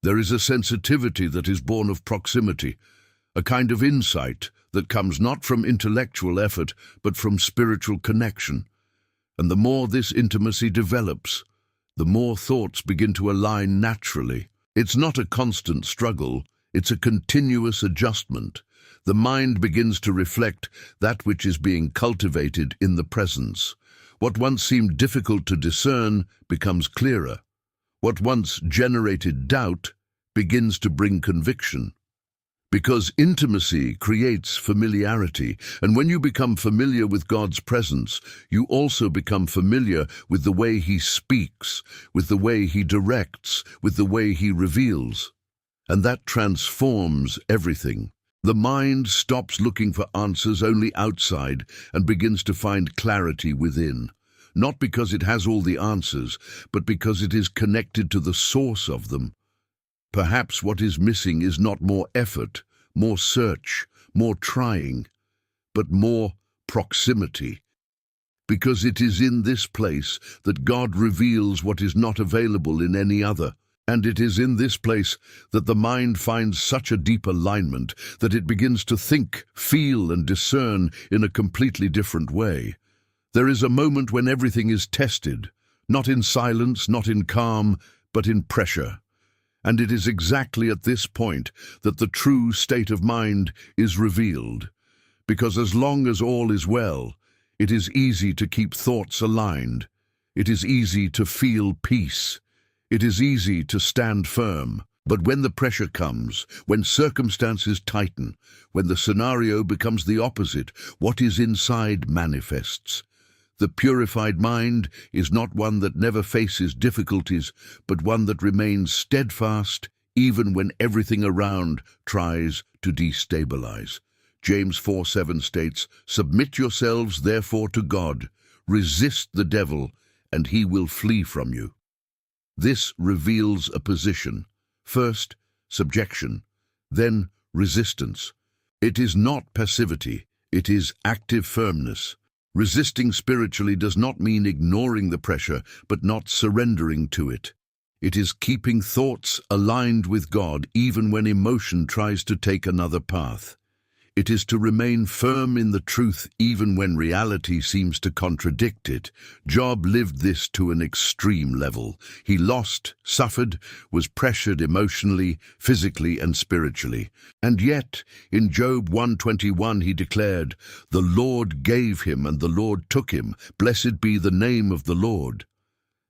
S1: There is a sensitivity that is born of proximity, a kind of insight that comes not from intellectual effort, but from spiritual connection. And the more this intimacy develops, the more thoughts begin to align naturally. It's not a constant struggle, it's a continuous adjustment. The mind begins to reflect that which is being cultivated in the presence. What once seemed difficult to discern becomes clearer. What once generated doubt begins to bring conviction. Because intimacy creates familiarity, and when you become familiar with God's presence, you also become familiar with the way He speaks, with the way He directs, with the way He reveals. And that transforms everything. The mind stops looking for answers only outside and begins to find clarity within. Not because it has all the answers, but because it is connected to the source of them. Perhaps what is missing is not more effort, more search, more trying, but more proximity. Because it is in this place that God reveals what is not available in any other. And it is in this place that the mind finds such a deep alignment that it begins to think, feel, and discern in a completely different way. There is a moment when everything is tested, not in silence, not in calm, but in pressure. And it is exactly at this point that the true state of mind is revealed. Because as long as all is well, it is easy to keep thoughts aligned. It is easy to feel peace. It is easy to stand firm. But when the pressure comes, when circumstances tighten, when the scenario becomes the opposite, what is inside manifests. The purified mind is not one that never faces difficulties, but one that remains steadfast even when everything around tries to destabilize. James 4:7 states, "Submit yourselves therefore to God, resist the devil, and he will flee from you." This reveals a position. First, subjection, then resistance. It is not passivity, it is active firmness. Resisting spiritually does not mean ignoring the pressure, but not surrendering to it. It is keeping thoughts aligned with God even when emotion tries to take another path. It is to remain firm in the truth even when reality seems to contradict it. Job lived this to an extreme level. He lost, suffered, was pressured emotionally, physically, and spiritually. And yet, in Job 1:21 he declared, "The Lord gave him and the Lord took him. Blessed be the name of the Lord."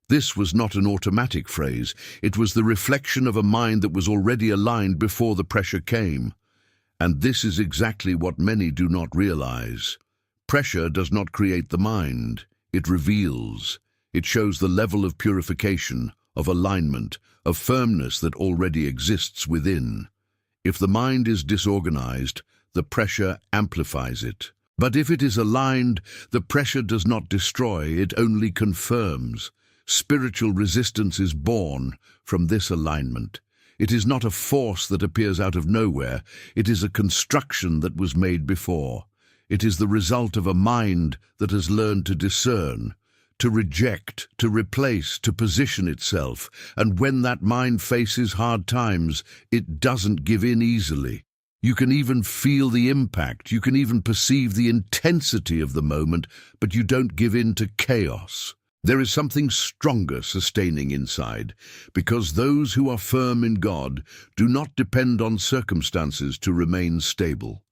S1: This was not an automatic phrase. It was the reflection of a mind that was already aligned before the pressure came. And this is exactly what many do not realize. Pressure does not create the mind. It reveals. It shows the level of purification, of alignment, of firmness that already exists within. If the mind is disorganized, the pressure amplifies it. But if it is aligned, the pressure does not destroy, it only confirms. Spiritual resistance is born from this alignment. It is not a force that appears out of nowhere. It is a construction that was made before. It is the result of a mind that has learned to discern, to reject, to replace, to position itself. And when that mind faces hard times, it doesn't give in easily. You can even feel the impact. You can even perceive the intensity of the moment, but you don't give in to chaos. There is something stronger sustaining inside, because those who are firm in God do not depend on circumstances to remain stable.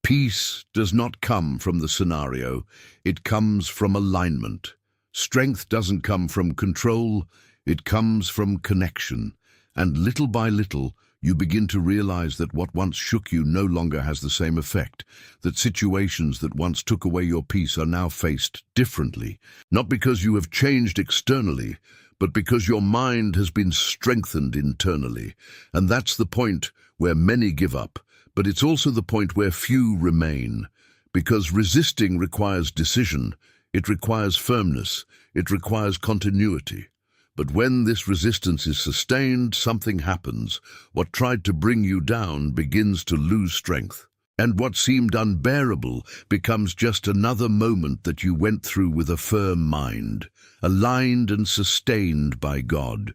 S1: Peace does not come from the scenario, it comes from alignment. Strength doesn't come from control, it comes from connection. And little by little, you begin to realize that what once shook you no longer has the same effect, that situations that once took away your peace are now faced differently, not because you have changed externally, but because your mind has been strengthened internally. And that's the point where many give up, but it's also the point where few remain, because resisting requires decision, it requires firmness, it requires continuity. But when this resistance is sustained, something happens. What tried to bring you down begins to lose strength. And what seemed unbearable becomes just another moment that you went through with a firm mind, aligned and sustained by God.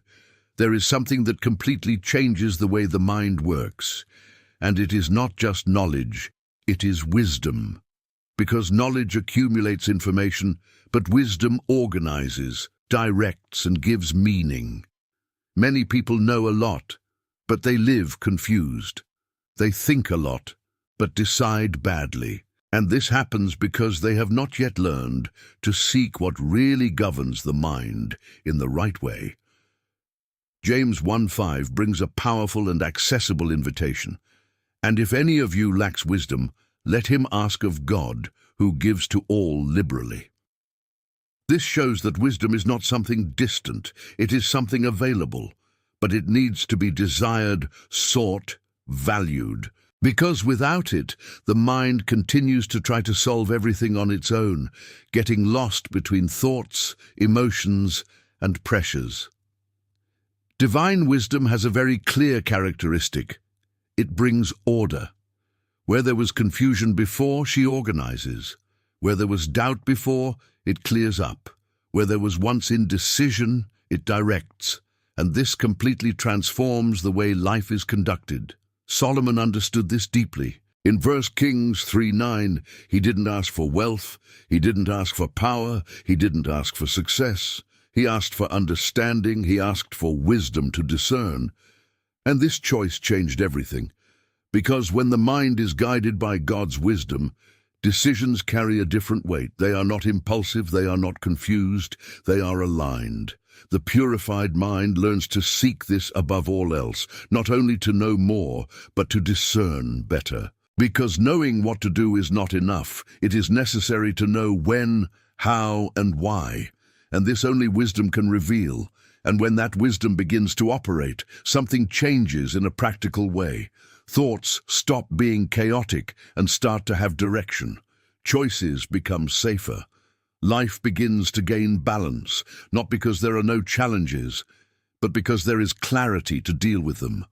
S1: There is something that completely changes the way the mind works. And it is not just knowledge, it is wisdom. Because knowledge accumulates information, but wisdom organizes, directs, and gives meaning. Many people know a lot, but they live confused. They think a lot, but decide badly. And this happens because they have not yet learned to seek what really governs the mind in the right way. James 1:5 brings a powerful and accessible invitation. And if any of you lacks wisdom, let him ask of God, who gives to all liberally. This shows that wisdom is not something distant, it is something available, but it needs to be desired, sought, valued. Because without it, the mind continues to try to solve everything on its own, getting lost between thoughts, emotions, and pressures. Divine wisdom has a very clear characteristic. It brings order. Where there was confusion before, she organizes. Where there was doubt before, it clears up. Where there was once indecision, it directs. And this completely transforms the way life is conducted. Solomon understood this deeply. In 1 Kings 3:9, he didn't ask for wealth, he didn't ask for power, he didn't ask for success. He asked for understanding, he asked for wisdom to discern. And this choice changed everything. Because when the mind is guided by God's wisdom, Decisions carry a different weight. They are not impulsive, they are not confused, they are aligned. The purified mind learns to seek this above all else, not only to know more, but to discern better. Because knowing what to do is not enough. It is necessary to know when, how, and why. And this only wisdom can reveal. And when that wisdom begins to operate, something changes in a practical way. Thoughts stop being chaotic and start to have direction. Choices become safer. Life begins to gain balance, not because there are no challenges, but because there is clarity to deal with them.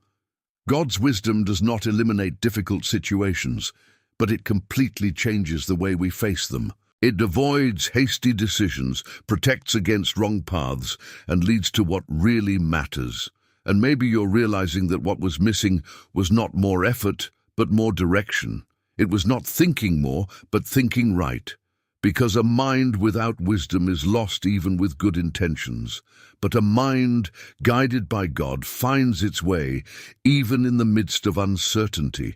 S1: God's wisdom does not eliminate difficult situations, but it completely changes the way we face them. It avoids hasty decisions, protects against wrong paths, and leads to what really matters. And maybe you're realizing that what was missing was not more effort, but more direction. It was not thinking more, but thinking right. Because a mind without wisdom is lost even with good intentions. But a mind guided by God finds its way even in the midst of uncertainty.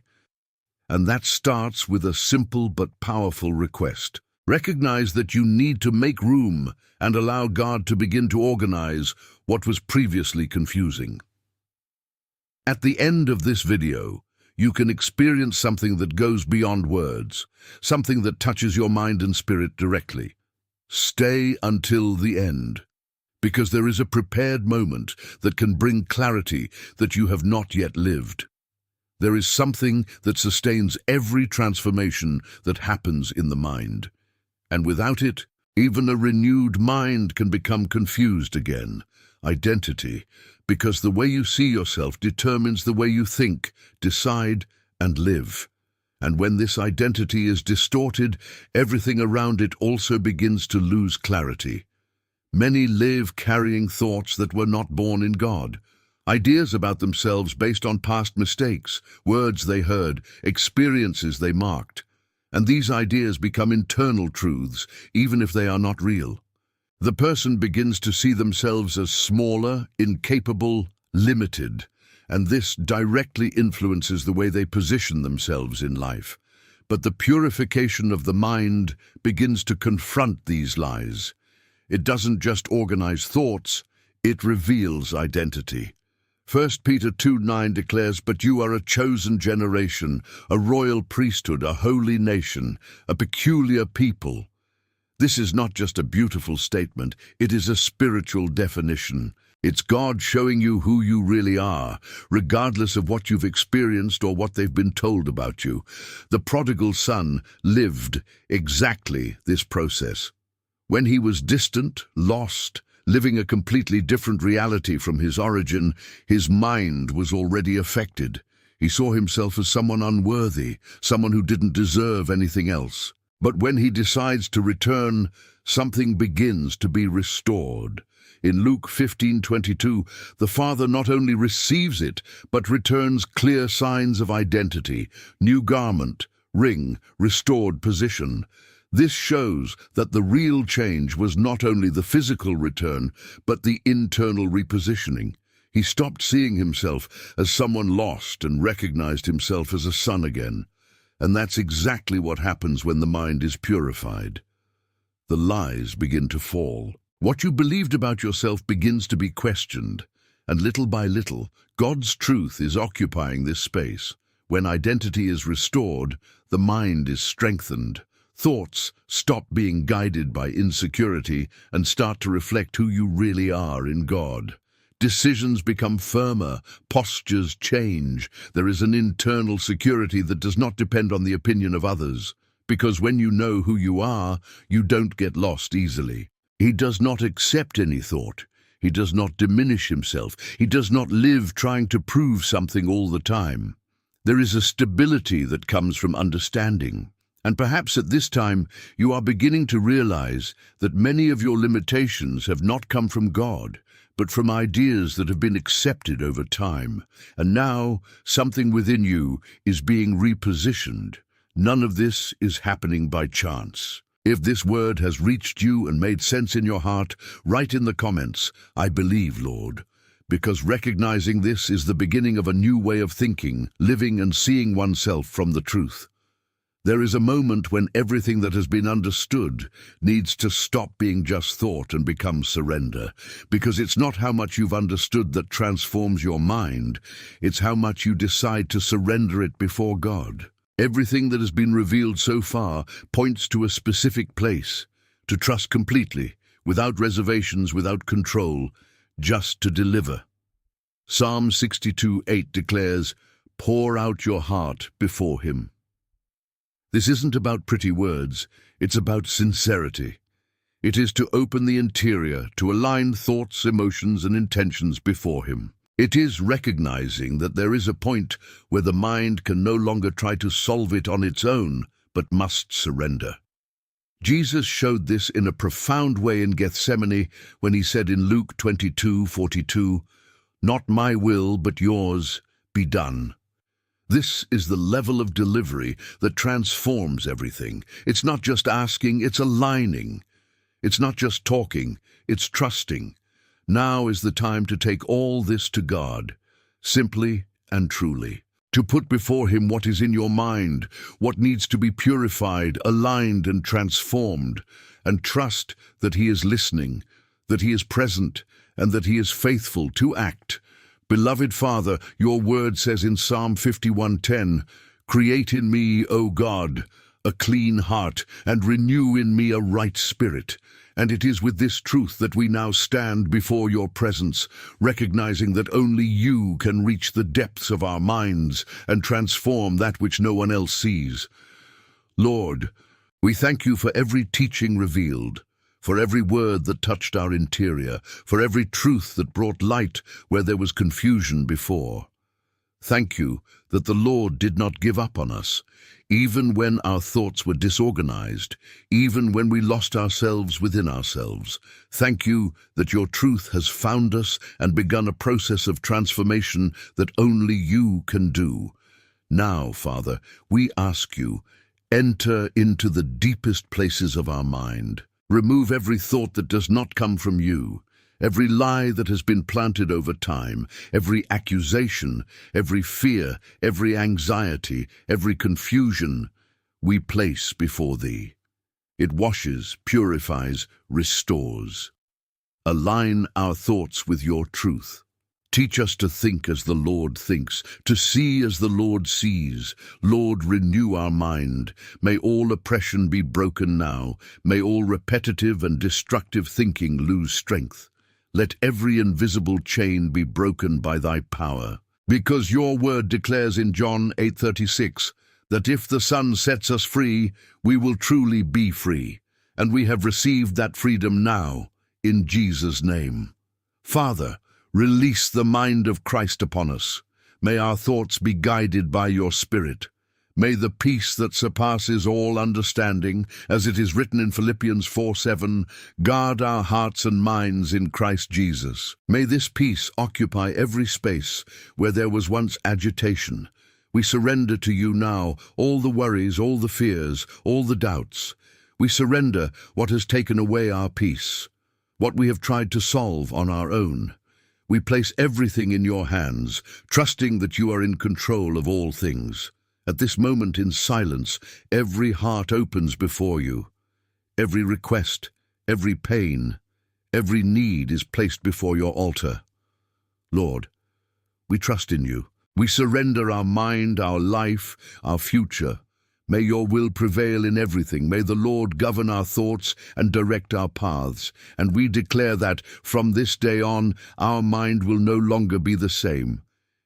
S1: And that starts with a simple but powerful request. Recognize that you need to make room and allow God to begin to organize what was previously confusing. At the end of this video, you can experience something that goes beyond words, something that touches your mind and spirit directly. Stay until the end, because there is a prepared moment that can bring clarity that you have not yet lived. There is something that sustains every transformation that happens in the mind. And without it, even a renewed mind can become confused again. Identity, because the way you see yourself determines the way you think, decide, and live. And when this identity is distorted, everything around it also begins to lose clarity. Many live carrying thoughts that were not born in God, ideas about themselves based on past mistakes, words they heard, experiences they marked. And these ideas become internal truths, even if they are not real. The person begins to see themselves as smaller, incapable, limited, and this directly influences the way they position themselves in life. But the purification of the mind begins to confront these lies. It doesn't just organize thoughts, it reveals identity. 1 Peter 2:9 declares, "But you are a chosen generation, a royal priesthood, a holy nation, a peculiar people." This is not just a beautiful statement, it is a spiritual definition. It's God showing you who you really are, regardless of what you've experienced or what they've been told about you. The prodigal son lived exactly this process. When he was distant, lost, living a completely different reality from his origin, his mind was already affected. He saw himself as someone unworthy, someone who didn't deserve anything else. But when he decides to return, something begins to be restored. In Luke 15:22, the father not only receives it, but returns clear signs of identity, new garment, ring, restored position. This shows that the real change was not only the physical return, but the internal repositioning. He stopped seeing himself as someone lost and recognized himself as a son again. And that's exactly what happens when the mind is purified. The lies begin to fall. What you believed about yourself begins to be questioned, and little by little, God's truth is occupying this space. When identity is restored, the mind is strengthened. Thoughts stop being guided by insecurity and start to reflect who you really are in God. Decisions become firmer, postures change. There is an internal security that does not depend on the opinion of others. Because when you know who you are, you don't get lost easily. He does not accept any thought. He does not diminish himself. He does not live trying to prove something all the time. There is a stability that comes from understanding. And perhaps at this time, you are beginning to realize that many of your limitations have not come from God, but from ideas that have been accepted over time. And now, something within you is being repositioned. None of this is happening by chance. If this word has reached you and made sense in your heart, write in the comments, "I believe, Lord," because recognizing this is the beginning of a new way of thinking, living and seeing oneself from the truth. There is a moment when everything that has been understood needs to stop being just thought and become surrender. Because it's not how much you've understood that transforms your mind, it's how much you decide to surrender it before God. Everything that has been revealed so far points to a specific place, to trust completely, without reservations, without control, just to deliver. Psalm 62:8 declares, "Pour out your heart before him." This isn't about pretty words, it's about sincerity. It is to open the interior, to align thoughts, emotions, and intentions before him. It is recognizing that there is a point where the mind can no longer try to solve it on its own, but must surrender. Jesus showed this in a profound way in Gethsemane when he said in Luke 22:42, "Not my will, but yours, be done." This is the level of delivery that transforms everything. It's not just asking, it's aligning. It's not just talking, it's trusting. Now is the time to take all this to God, simply and truly. To put before him what is in your mind, what needs to be purified, aligned, and transformed, and trust that he is listening, that he is present, and that he is faithful to act. Beloved Father, your word says in Psalm 51:10, "Create in me, O God, a clean heart, and renew in me a right spirit." And it is with this truth that we now stand before your presence, recognizing that only you can reach the depths of our minds and transform that which no one else sees. Lord, we thank you for every teaching revealed, for every word that touched our interior, for every truth that brought light where there was confusion before. Thank you that the Lord did not give up on us, even when our thoughts were disorganized, even when we lost ourselves within ourselves. Thank you that your truth has found us and begun a process of transformation that only you can do. Now, Father, we ask you, enter into the deepest places of our mind. Remove every thought that does not come from you, every lie that has been planted over time, every accusation, every fear, every anxiety, every confusion we place before thee. It washes, purifies, restores. Align our thoughts with your truth. Teach us to think as the Lord thinks, to see as the Lord sees. Lord, renew our mind. May all oppression be broken now. May all repetitive and destructive thinking lose strength. Let every invisible chain be broken by thy power. Because your word declares in John 8:36 that if the Son sets us free, we will truly be free. And we have received that freedom now, in Jesus' name. Father, release the mind of Christ upon us. May our thoughts be guided by your Spirit. May the peace that surpasses all understanding, as it is written in Philippians 4:7, guard our hearts and minds in Christ Jesus. May this peace occupy every space where there was once agitation. We surrender to you now all the worries, all the fears, all the doubts. We surrender what has taken away our peace, what we have tried to solve on our own. We place everything in your hands, trusting that you are in control of all things. At this moment in silence, every heart opens before you. Every request, every pain, every need is placed before your altar. Lord, we trust in you. We surrender our mind, our life, our future. May your will prevail in everything. May the Lord govern our thoughts and direct our paths. And we declare that, from this day on, our mind will no longer be the same.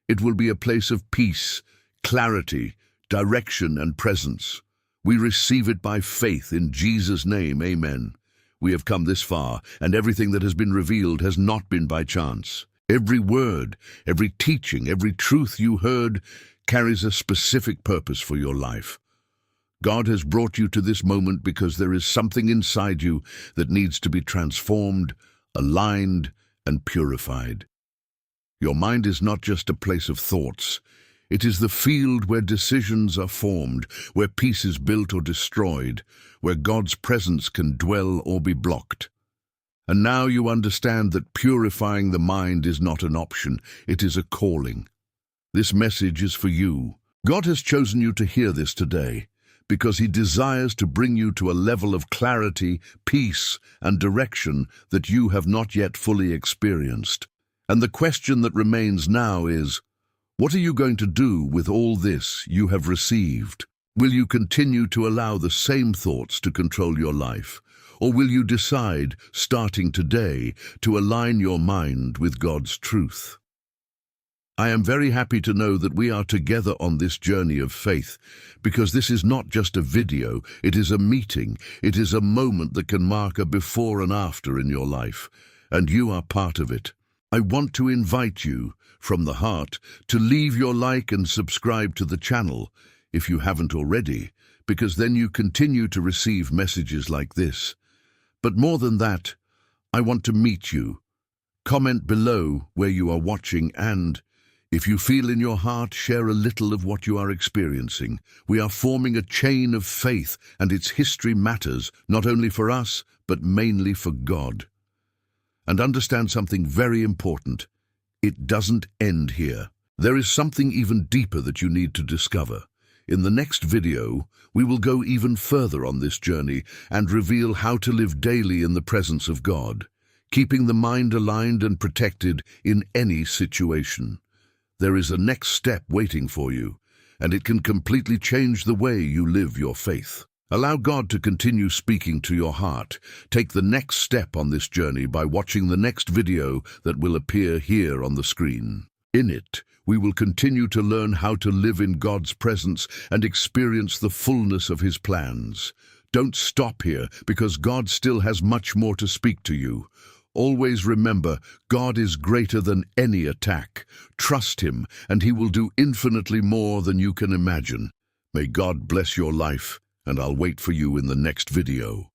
S1: It will be a place of peace, clarity, direction, and presence. We receive it by faith in Jesus' name. Amen. We have come this far, and everything that has been revealed has not been by chance. Every word, every teaching, every truth you heard carries a specific purpose for your life. God has brought you to this moment because there is something inside you that needs to be transformed, aligned, and purified. Your mind is not just a place of thoughts. It is the field where decisions are formed, where peace is built or destroyed, where God's presence can dwell or be blocked. And now you understand that purifying the mind is not an option, it is a calling. This message is for you. God has chosen you to hear this today, because He desires to bring you to a level of clarity, peace, and direction that you have not yet fully experienced. And the question that remains now is, what are you going to do with all this you have received? Will you continue to allow the same thoughts to control your life? Or will you decide, starting today, to align your mind with God's truth? I am very happy to know that we are together on this journey of faith, because this is not just a video, it is a meeting, it is a moment that can mark a before and after in your life, and you are part of it. I want to invite you, from the heart, to leave your like and subscribe to the channel, if you haven't already, because then you continue to receive messages like this. But more than that, I want to meet you. Comment below where you are watching and, if you feel in your heart, share a little of what you are experiencing. We are forming a chain of faith, and its history matters, not only for us, but mainly for God. And understand something very important. It doesn't end here. There is something even deeper that you need to discover. In the next video, we will go even further on this journey and reveal how to live daily in the presence of God, keeping the mind aligned and protected in any situation. There is a next step waiting for you, and it can completely change the way you live your faith. Allow God to continue speaking to your heart. Take the next step on this journey by watching the next video that will appear here on the screen. In it, we will continue to learn how to live in God's presence and experience the fullness of His plans. Don't stop here, because God still has much more to speak to you. Always remember, God is greater than any attack. Trust Him, and He will do infinitely more than you can imagine. May God bless your life, and I'll wait for you in the next video.